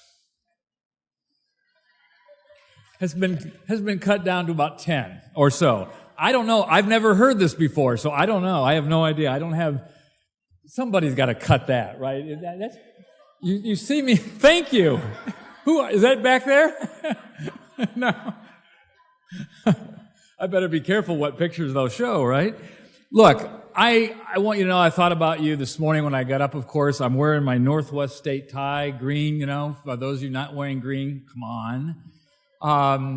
has been cut down to about 10 or so. I don't know. I've never heard this before, so I don't know. I have no idea. I don't have. Somebody's got to cut that, right? You see me. Thank you. Who is that back there? No. I better be careful what pictures they'll show, right? Look, I want you to know I thought about you this morning when I got up, of course. I'm wearing my Northwest State tie, green, for those of you not wearing green, come on.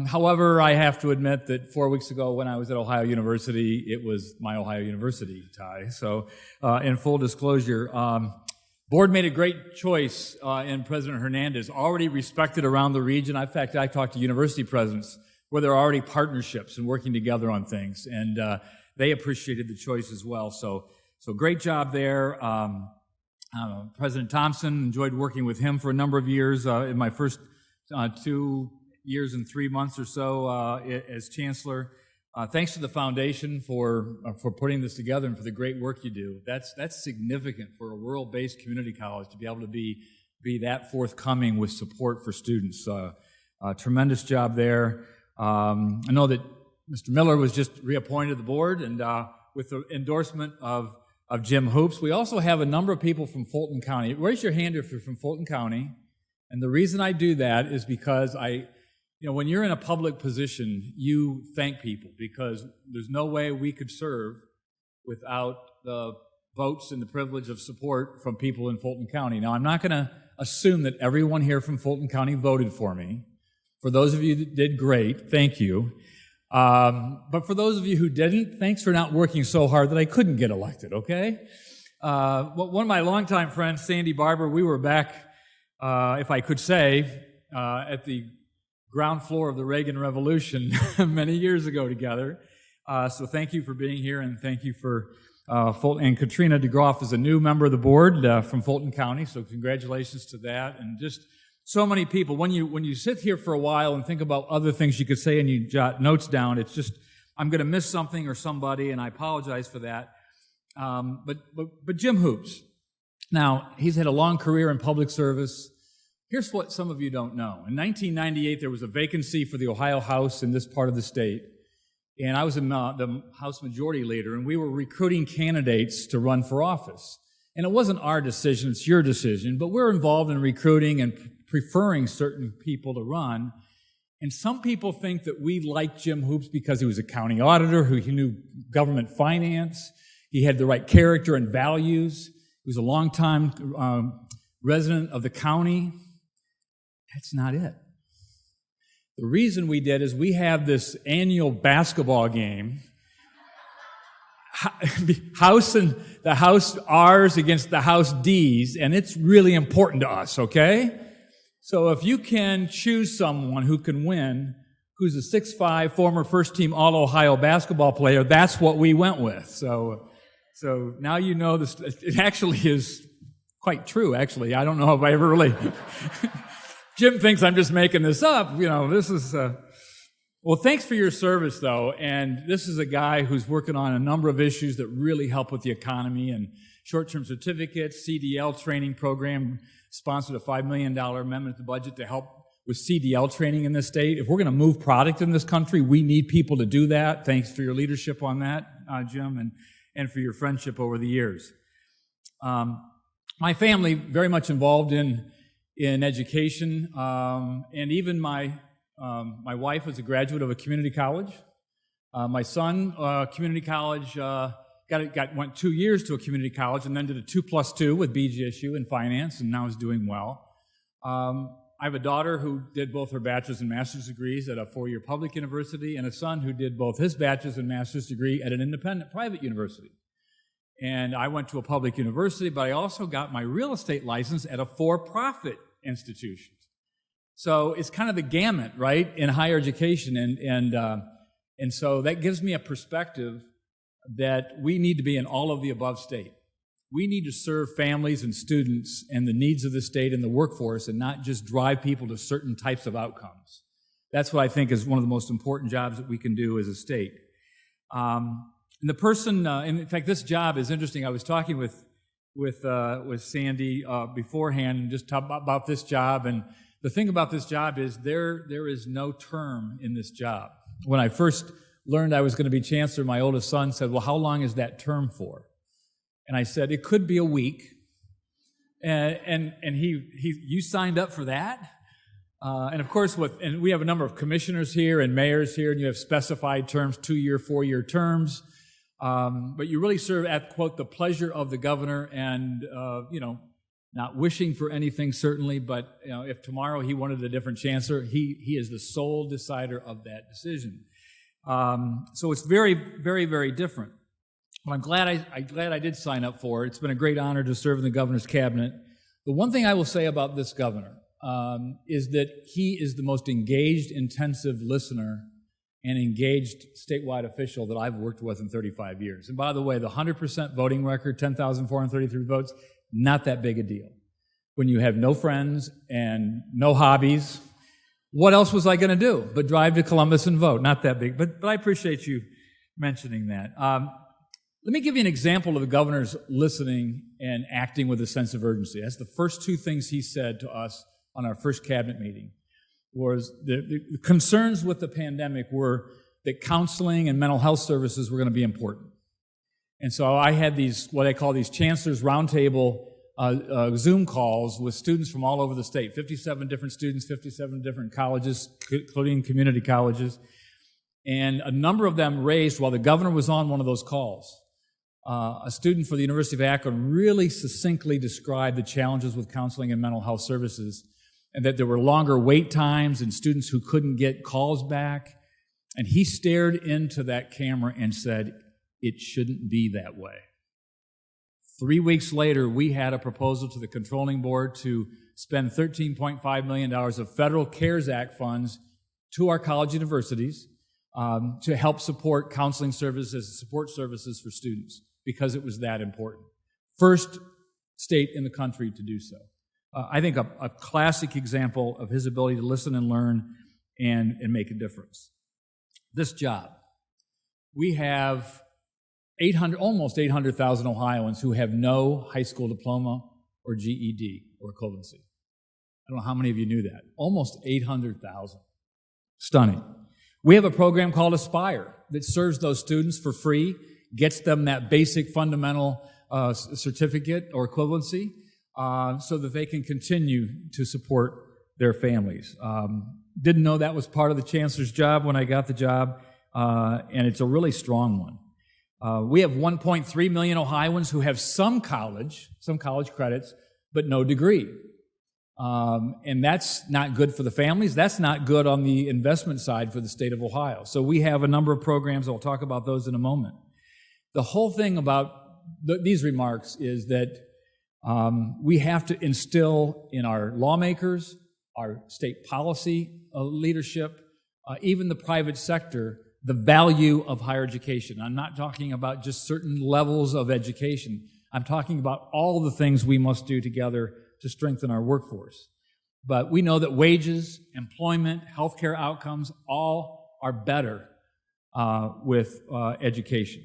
However, I have to admit that 4 weeks ago when I was at Ohio University, it was my Ohio University tie. So, in full disclosure, board made a great choice in President Hernandez, already respected around the region. In fact, I talked to university presidents where there are already partnerships and working together on things, and they appreciated the choice as well. So great job there. President Thompson, enjoyed working with him for a number of years in my first 2 years and 3 months or so as Chancellor. Thanks to the foundation for putting this together and for the great work you do. That's significant for a rural-based community college to be able to be that forthcoming with support for students. Tremendous job there. I know that Mr. Miller was just reappointed to the board, and with the endorsement of Jim Hoops. We also have a number of people from Fulton County. Raise your hand if you're from Fulton County. And the reason I do that is because when you're in a public position, you thank people because there's no way we could serve without the votes and the privilege of support from people in Fulton County. Now, I'm not going to assume that everyone here from Fulton County voted for me. For those of you that did, great, thank you. But for those of you who didn't, thanks for not working so hard that I couldn't get elected, okay? One of my longtime friends, Sandy Barber, we were back, if I could say, at the ground floor of the Reagan Revolution many years ago together. So thank you for being here, and thank you for Fulton. And Katrina DeGroff is a new member of the board from Fulton County, so congratulations to that. And just so many people. When you sit here for a while and think about other things you could say and you jot notes down, it's just I'm going to miss something or somebody, and I apologize for that. But Jim Hoops. Now, he's had a long career in public service. Here's what some of you don't know. In 1998, there was a vacancy for the Ohio House in this part of the state, and I was the House Majority Leader, and we were recruiting candidates to run for office. And it wasn't our decision, it's your decision, but we're involved in recruiting and preferring certain people to run. And some people think that we liked Jim Hoops because he was a county auditor, he knew government finance, he had the right character and values, he was a longtime resident of the county. That's not it. The reason we did is we have this annual basketball game, House and the House R's against the House D's, and it's really important to us, okay? So if you can choose someone who can win, who's a 6'5", former first-team All-Ohio basketball player, that's what we went with. So now you know this. It actually is quite true, actually. I don't know if I ever really... Jim thinks I'm just making this up. This is... Well, thanks for your service, though. And this is a guy who's working on a number of issues that really help with the economy and short-term certificates, CDL training program, sponsored a $5 million amendment to the budget to help with CDL training in this state. If we're going to move product in this country, we need people to do that. Thanks for your leadership on that, Jim, and for your friendship over the years. My family, very much involved in education, and even my wife was a graduate of a community college. My son, community college, went 2 years to a community college and then did a 2+2 with BGSU in finance and now is doing well. I have a daughter who did both her bachelor's and master's degrees at a 4-year public university and a son who did both his bachelor's and master's degree at an independent private university. And I went to a public university, but I also got my real estate license at a for-profit institution. So it's kind of the gamut, right, in higher education, and so that gives me a perspective that we need to be an all-of-the-above state. We need to serve families and students and the needs of the state and the workforce and not just drive people to certain types of outcomes. That's what I think is one of the most important jobs that we can do as a state. And the person, and in fact, this job is interesting. I was talking with Sandy beforehand and just talk about this job, and the thing about this job is there is no term in this job. When I first learned I was going to be chancellor, my oldest son said, "Well, how long is that term for?" And I said, "It could be a week." And you signed up for that? And of course, and we have a number of commissioners here and mayors here, and you have specified terms, 2-year, 4-year terms. But you really serve at, quote, the pleasure of the governor and, not wishing for anything, certainly, but if tomorrow he wanted a different chancellor, he is the sole decider of that decision. So it's very, very, very different. But I'm glad I did sign up for it. It's been a great honor to serve in the governor's cabinet. The one thing I will say about this governor is that he is the most engaged, intensive listener and engaged statewide official that I've worked with in 35 years. And by the way, the 100% voting record, 10,433 votes, not that big a deal. When you have no friends and no hobbies, what else was I going to do but drive to Columbus and vote? Not that big, but I appreciate you mentioning that. Let me give you an example of the governor's listening and acting with a sense of urgency. That's the first two things he said to us on our first cabinet meeting. Was the concerns with the pandemic were that counseling and mental health services were going to be important. And so I had these, what I call these chancellors roundtable Zoom calls with students from all over the state, 57 different students, 57 different colleges, including community colleges. And a number of them raised, while the governor was on one of those calls, a student for the University of Akron really succinctly described the challenges with counseling and mental health services, and that there were longer wait times and students who couldn't get calls back. And he stared into that camera and said, "It shouldn't be that way." 3 weeks later, we had a proposal to the controlling board to spend $13.5 million of federal CARES Act funds to our college universities to help support counseling services, support services for students, because it was that important. First state in the country to do so. I think a classic example of his ability to listen and learn and make a difference. This job. we have almost 800,000 Ohioans who have no high school diploma or GED or equivalency. I don't know how many of you knew that. Almost 800,000. Stunning. We have a program called Aspire that serves those students for free, gets them that basic fundamental certificate or equivalency so that they can continue to support their families. Didn't know that was part of the Chancellor's job when I got the job, and it's a really strong one. We have 1.3 million Ohioans who have some college credits, but no degree. And that's not good for the families. That's not good on the investment side for the state of Ohio. So we have a number of programs. I'll talk about those in a moment. The whole thing about these remarks is that we have to instill in our lawmakers, our state policy leadership, even the private sector, the value of higher education. I'm not talking about just certain levels of education. I'm talking about all the things we must do together to strengthen our workforce. But we know that wages, employment, healthcare outcomes all are better with education.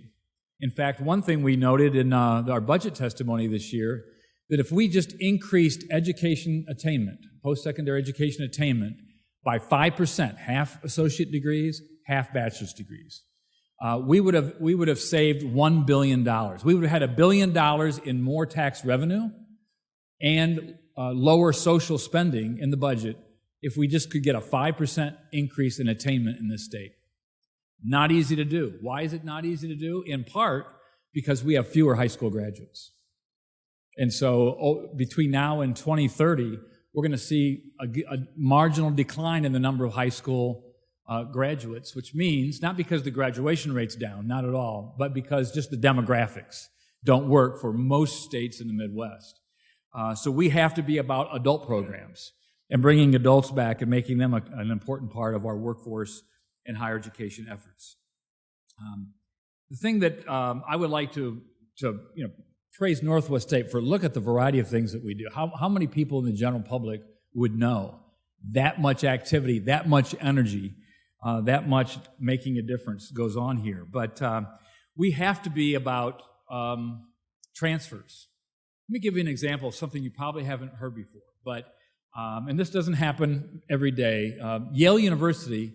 In fact, one thing we noted in our budget testimony this year, that if we just increased education attainment, post-secondary education attainment, by 5%, half associate degrees, half bachelor's degrees, we would have saved $1 billion. We would have had $1 billion in more tax revenue and lower social spending in the budget if we just could get a 5% increase in attainment in this state. Not easy to do. Why is it not easy to do? In part because we have fewer high school graduates. And so between now and 2030, we're going to see a marginal decline in the number of high school graduates, which means not because the graduation rate's down, not at all, but because just the demographics don't work for most states in the Midwest. So we have to be about adult programs and bringing adults back and making them an important part of our workforce and higher education efforts. The thing that I would like to praise Northwest State for, look at the variety of things that we do. How many people in the general public would know that much activity, that much energy, that much making a difference goes on here? But we have to be about transfers. Let me give you an example of something you probably haven't heard before, but and this doesn't happen every day. Yale University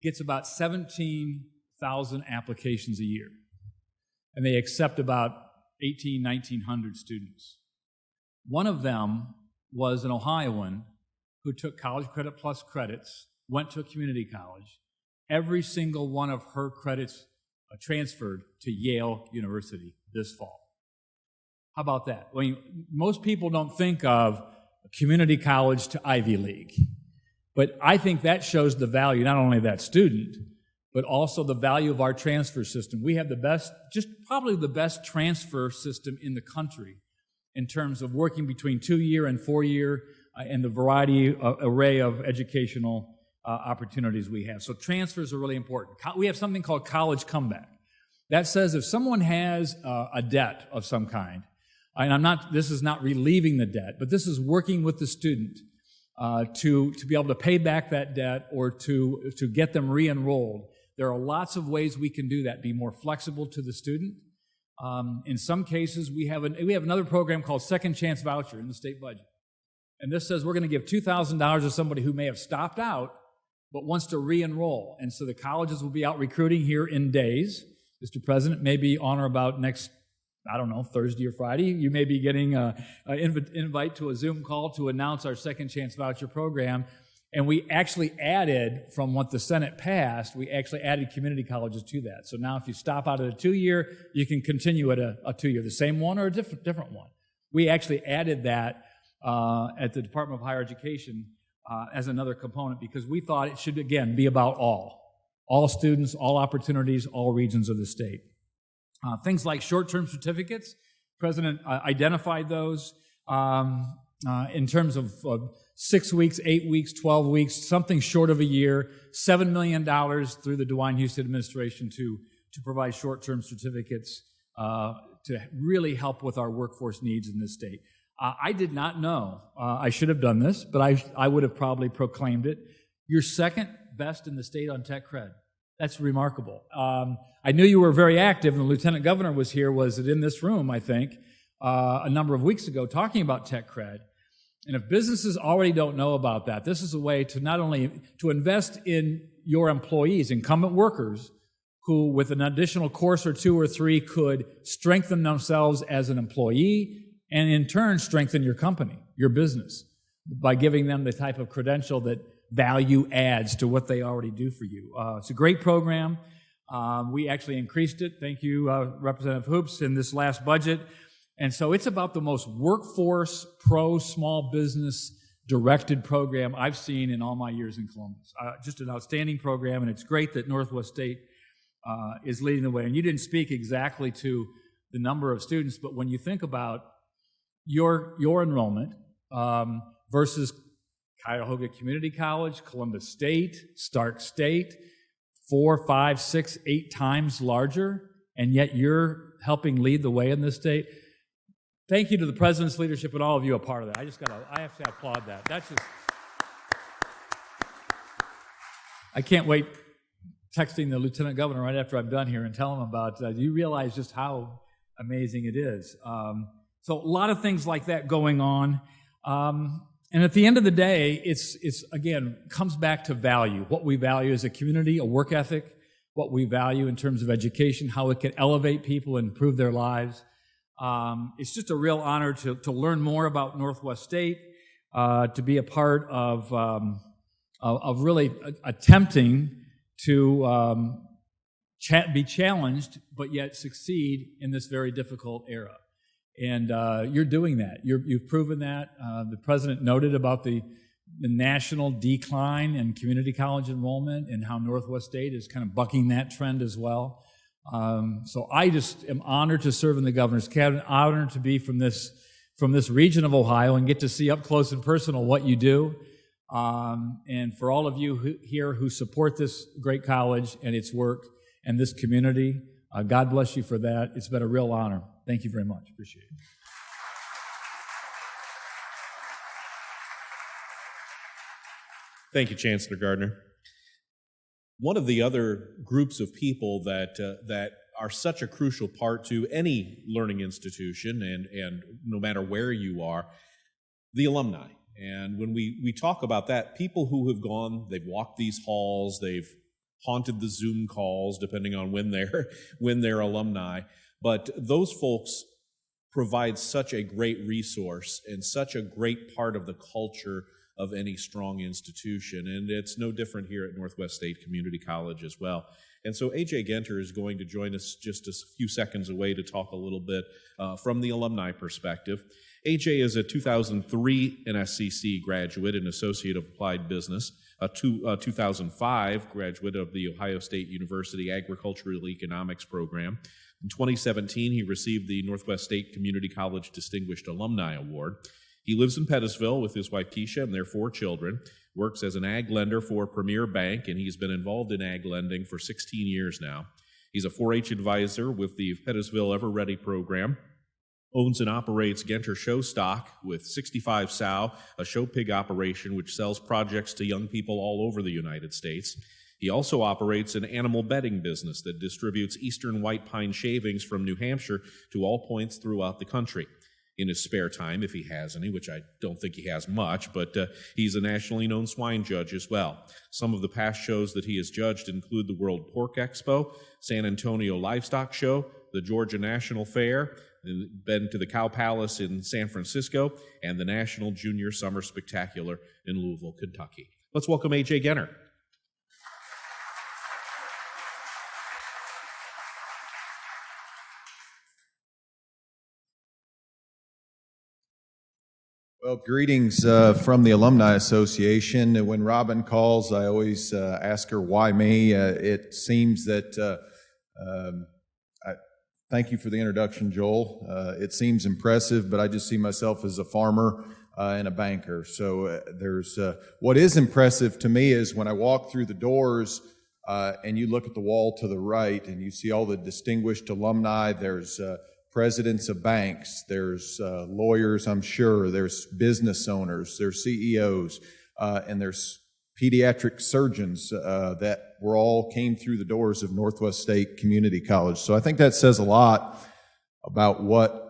gets about 17,000 applications a year, and they accept about 1,900 students. One of them was an Ohioan who took College Credit Plus credits, went to a community college. Every single one of her credits transferred to Yale University this fall. How about that? Most people don't think of a community college to Ivy League, but I think that shows the value not only of that student, but also the value of our transfer system. We have the best, just probably the best transfer system in the country in terms of working between 2-year and 4-year and the array of educational opportunities we have. So transfers are really important. We have something called College Comeback. That says if someone has a debt of some kind, and this is not relieving the debt, but this is working with the student to be able to pay back that debt or to get them re-enrolled. There are lots of ways we can do that, be more flexible to the student. In some cases, we have another program called Second Chance Voucher in the state budget. And this says we're going to give $2,000 to somebody who may have stopped out but wants to re-enroll. And so the colleges will be out recruiting here in days. Mr. President, maybe on or about next, Thursday or Friday, you may be getting an invite to a Zoom call to announce our Second Chance Voucher program. And we actually added, from what the Senate passed, we actually added community colleges to that. So now if you stop out at a 2-year, you can continue at a 2-year, the same one or a different one. We actually added that at the Department of Higher Education as another component because we thought it should, again, be about all students, all opportunities, all regions of the state. Things like short-term certificates, the President identified those in terms of 6 weeks, 8 weeks, 12 weeks, something short of a year, $7 million through the DeWine Houston administration to provide short-term certificates to really help with our workforce needs in this state. I did not know. I should have done this, but I would have probably proclaimed it. You're second best in the state on tech cred. That's remarkable. I knew you were very active, and the Lieutenant Governor was in this room, I think, a number of weeks ago talking about tech cred. And if businesses already don't know about that, this is a way to not only to invest in your employees, incumbent workers, who with an additional course or 2 or 3 could strengthen themselves as an employee and in turn strengthen your company, your business, by giving them the type of credential that value adds to what they already do for you. It's a great program. We actually increased it, thank you, Representative Hoops, in this last budget. And so it's about the most workforce, small business directed program I've seen in all my years in Columbus. Just an outstanding program, and it's great that Northwest State is leading the way. And you didn't speak exactly to the number of students, but when you think about your enrollment versus Cuyahoga Community College, Columbus State, Stark State, 4, 5, 6, 8 times larger, and yet you're helping lead the way in this state. Thank you to the President's leadership and all of you a part of that. I have to applaud that. That's just, I can't wait texting the Lieutenant Governor right after I'm done here and tell him about, do you realize just how amazing it is? So a lot of things like that going on. And at the end of the day, it's again, comes back to value. What we value as a community, a work ethic, what we value in terms of education, how it can elevate people and improve their lives. It's just a real honor to learn more about Northwest State, to be a part of really attempting to be challenged, but yet succeed in this very difficult era. And you're doing that. You've proven that. The President noted about the national decline in community college enrollment and how Northwest State is kind of bucking that trend as well. So I just am honored to serve in the Governor's Cabinet, honored to be from this region of Ohio and get to see up close and personal what you do. And for all of you here who support this great college and its work and this community, God bless you for that. It's been a real honor. Thank you very much. Appreciate it. Thank you, Chancellor Gardner. One of the other groups of people that are such a crucial part to any learning institution, and no matter where you are, the alumni. And when we talk about that, people who have gone, they've walked these halls, they've haunted the Zoom calls, depending on when they're alumni. But those folks provide such a great resource and such a great part of the culture of any strong institution. And it's no different here at Northwest State Community College as well. And so A.J. Genter is going to join us just a few seconds away to talk a little bit from the alumni perspective. A.J. is a 2003 NSCC graduate and Associate of Applied Business, a 2005 graduate of the Ohio State University Agricultural Economics program. In 2017, he received the Northwest State Community College Distinguished Alumni Award. He lives in Pettisville with his wife Keisha and their 4 children, works as an ag lender for Premier Bank, and he's been involved in ag lending for 16 years now. He's a 4-H advisor with the Pettisville Ever Ready program, owns and operates Genter Show Stock with 65 Sow, a show pig operation which sells projects to young people all over the United States. He also operates an animal bedding business that distributes eastern white pine shavings from New Hampshire to all points throughout the country. In his spare time, if he has any, which I don't think he has much, but he's a nationally known swine judge as well. Some of the past shows that he has judged include the World Pork Expo, San Antonio Livestock Show, the Georgia National Fair, been to the Cow Palace in San Francisco, and the National Junior Summer Spectacular in Louisville, Kentucky. Let's welcome A.J. Genter. Well, greetings from the Alumni Association. When Robin calls, I always ask her, why me? It seems that, thank you for the introduction, Joel. It seems impressive, but I just see myself as a farmer and a banker. So there's, what is impressive to me is when I walk through the doors and you look at the wall to the right and you see all the distinguished alumni, there's presidents of banks, there's lawyers, I'm sure, there's business owners, there's CEOs, and there's pediatric surgeons that came through the doors of Northwest State Community College. So I think that says a lot about what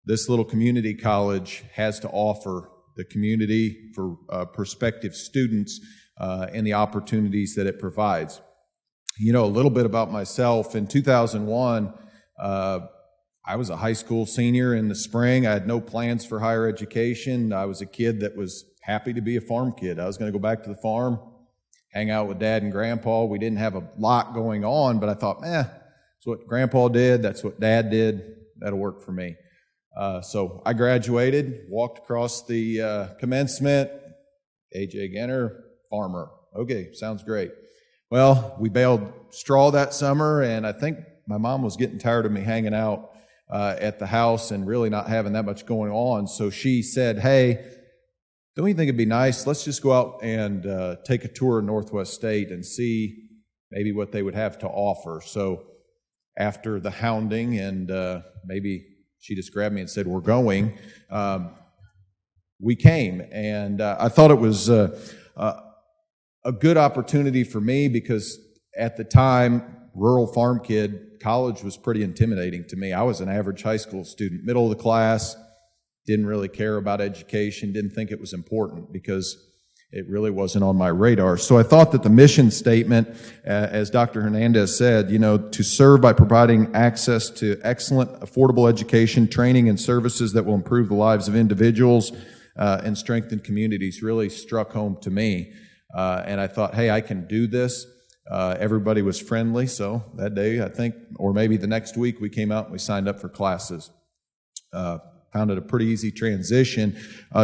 this little community college has to offer the community for prospective students and the opportunities that it provides. You know, a little bit about myself. In 2001, I was a high school senior in the spring. I had no plans for higher education. I was a kid that was happy to be a farm kid. I was going to go back to the farm, hang out with Dad and Grandpa. We didn't have a lot going on, but I thought, that's what Grandpa did. That's what Dad did. That'll work for me. So I graduated, walked across the commencement. A.J. Genter, farmer. Okay, sounds great. Well, we baled straw that summer, and I think my mom was getting tired of me hanging out at the house and really not having that much going on. So she said, hey, don't you think it'd be nice? Let's just go out and take a tour of Northwest State and see maybe what they would have to offer. So after the hounding and maybe she just grabbed me and said, we're going, we came. And I thought it was a good opportunity for me because at the time, rural farm kid, college was pretty intimidating to me. I was an average high school student, middle of the class, didn't really care about education, didn't think it was important because it really wasn't on my radar. So I thought that the mission statement, as Dr. Hernandez said, to serve by providing access to excellent, affordable education, training, and services that will improve the lives of individuals and strengthen communities really struck home to me. And I thought, hey, I can do this. Everybody was friendly, so that day, I think, or maybe the next week, we came out and we signed up for classes. Found it a pretty easy transition.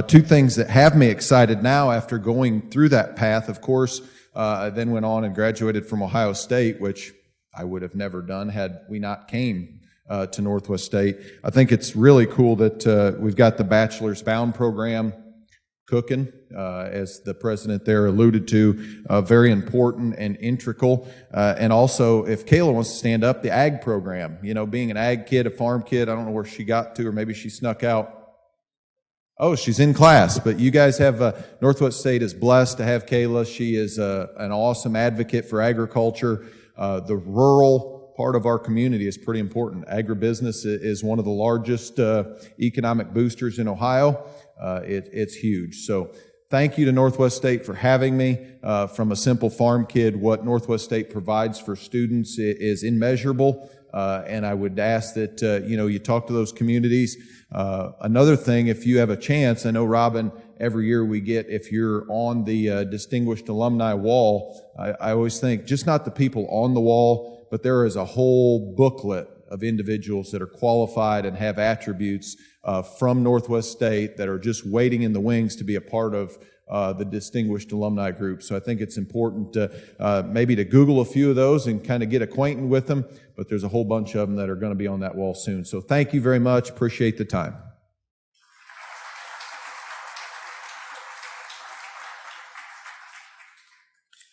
Two things that have me excited now after going through that path, of course, I then went on and graduated from Ohio State, which I would have never done had we not came to Northwest State. I think it's really cool that we've got the Bachelor's Bound program cooking, as the president there alluded to, very important and integral. And also, if Kayla wants to stand up, the ag program, being an ag kid, a farm kid, I don't know where she got to, or maybe she snuck out. Oh, she's in class, but you guys have, Northwest State is blessed to have Kayla. She is an awesome advocate for agriculture. The rural part of our community is pretty important. Agribusiness is one of the largest economic boosters in Ohio. It's huge. So thank you to Northwest State for having me. From a simple farm kid, what Northwest State provides for students is immeasurable. And I would ask that, you talk to those communities. Another thing, if you have a chance, I know, Robin, every year we get, if you're on the Distinguished Alumni wall, I always think just not the people on the wall, but there is a whole booklet of individuals that are qualified and have attributes from Northwest State that are just waiting in the wings to be a part of the Distinguished Alumni Group. So I think it's important to maybe to Google a few of those and kind of get acquainted with them, but there's a whole bunch of them that are going to be on that wall soon. So thank you very much. Appreciate the time.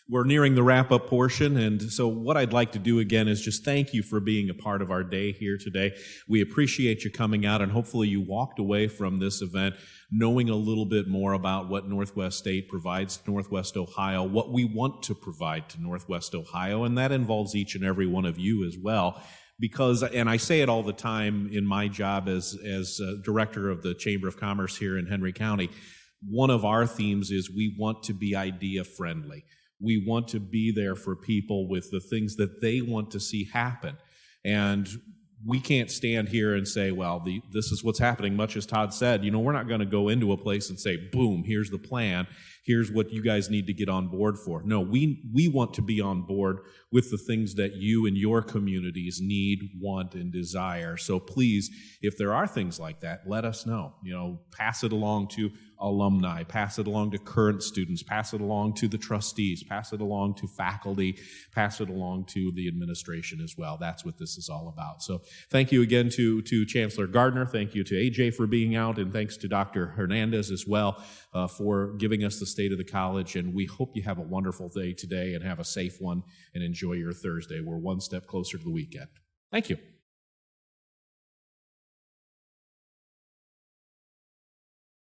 We're nearing the wrap-up portion, and so what I'd like to do again is just thank you for being a part of our day here today. We appreciate you coming out, and hopefully you walked away from this event knowing a little bit more about what Northwest State provides to Northwest Ohio, what we want to provide to Northwest Ohio, and that involves each and every one of you as well. Because, and I say it all the time in my job as director of the Chamber of Commerce here in Henry County, one of our themes is we want to be idea-friendly. We want to be there for people with the things that they want to see happen. And we can't stand here and say, well, this is what's happening, much as Todd said. We're not going to go into a place and say, boom, here's the plan. Here's what you guys need to get on board for. No, we want to be on board with the things that you and your communities need, want, and desire. So please, if there are things like that, let us know. Pass it along to alumni, pass it along to current students, pass it along to the trustees, pass it along to faculty, pass it along to the administration as well. That's what this is all about. So thank you again to Chancellor Gardner. Thank you to AJ for being out, and thanks to Dr. Hernandez as well for giving us the state of the college. And we hope you have a wonderful day today and have a safe one and enjoy your Thursday. We're one step closer to the weekend. Thank you.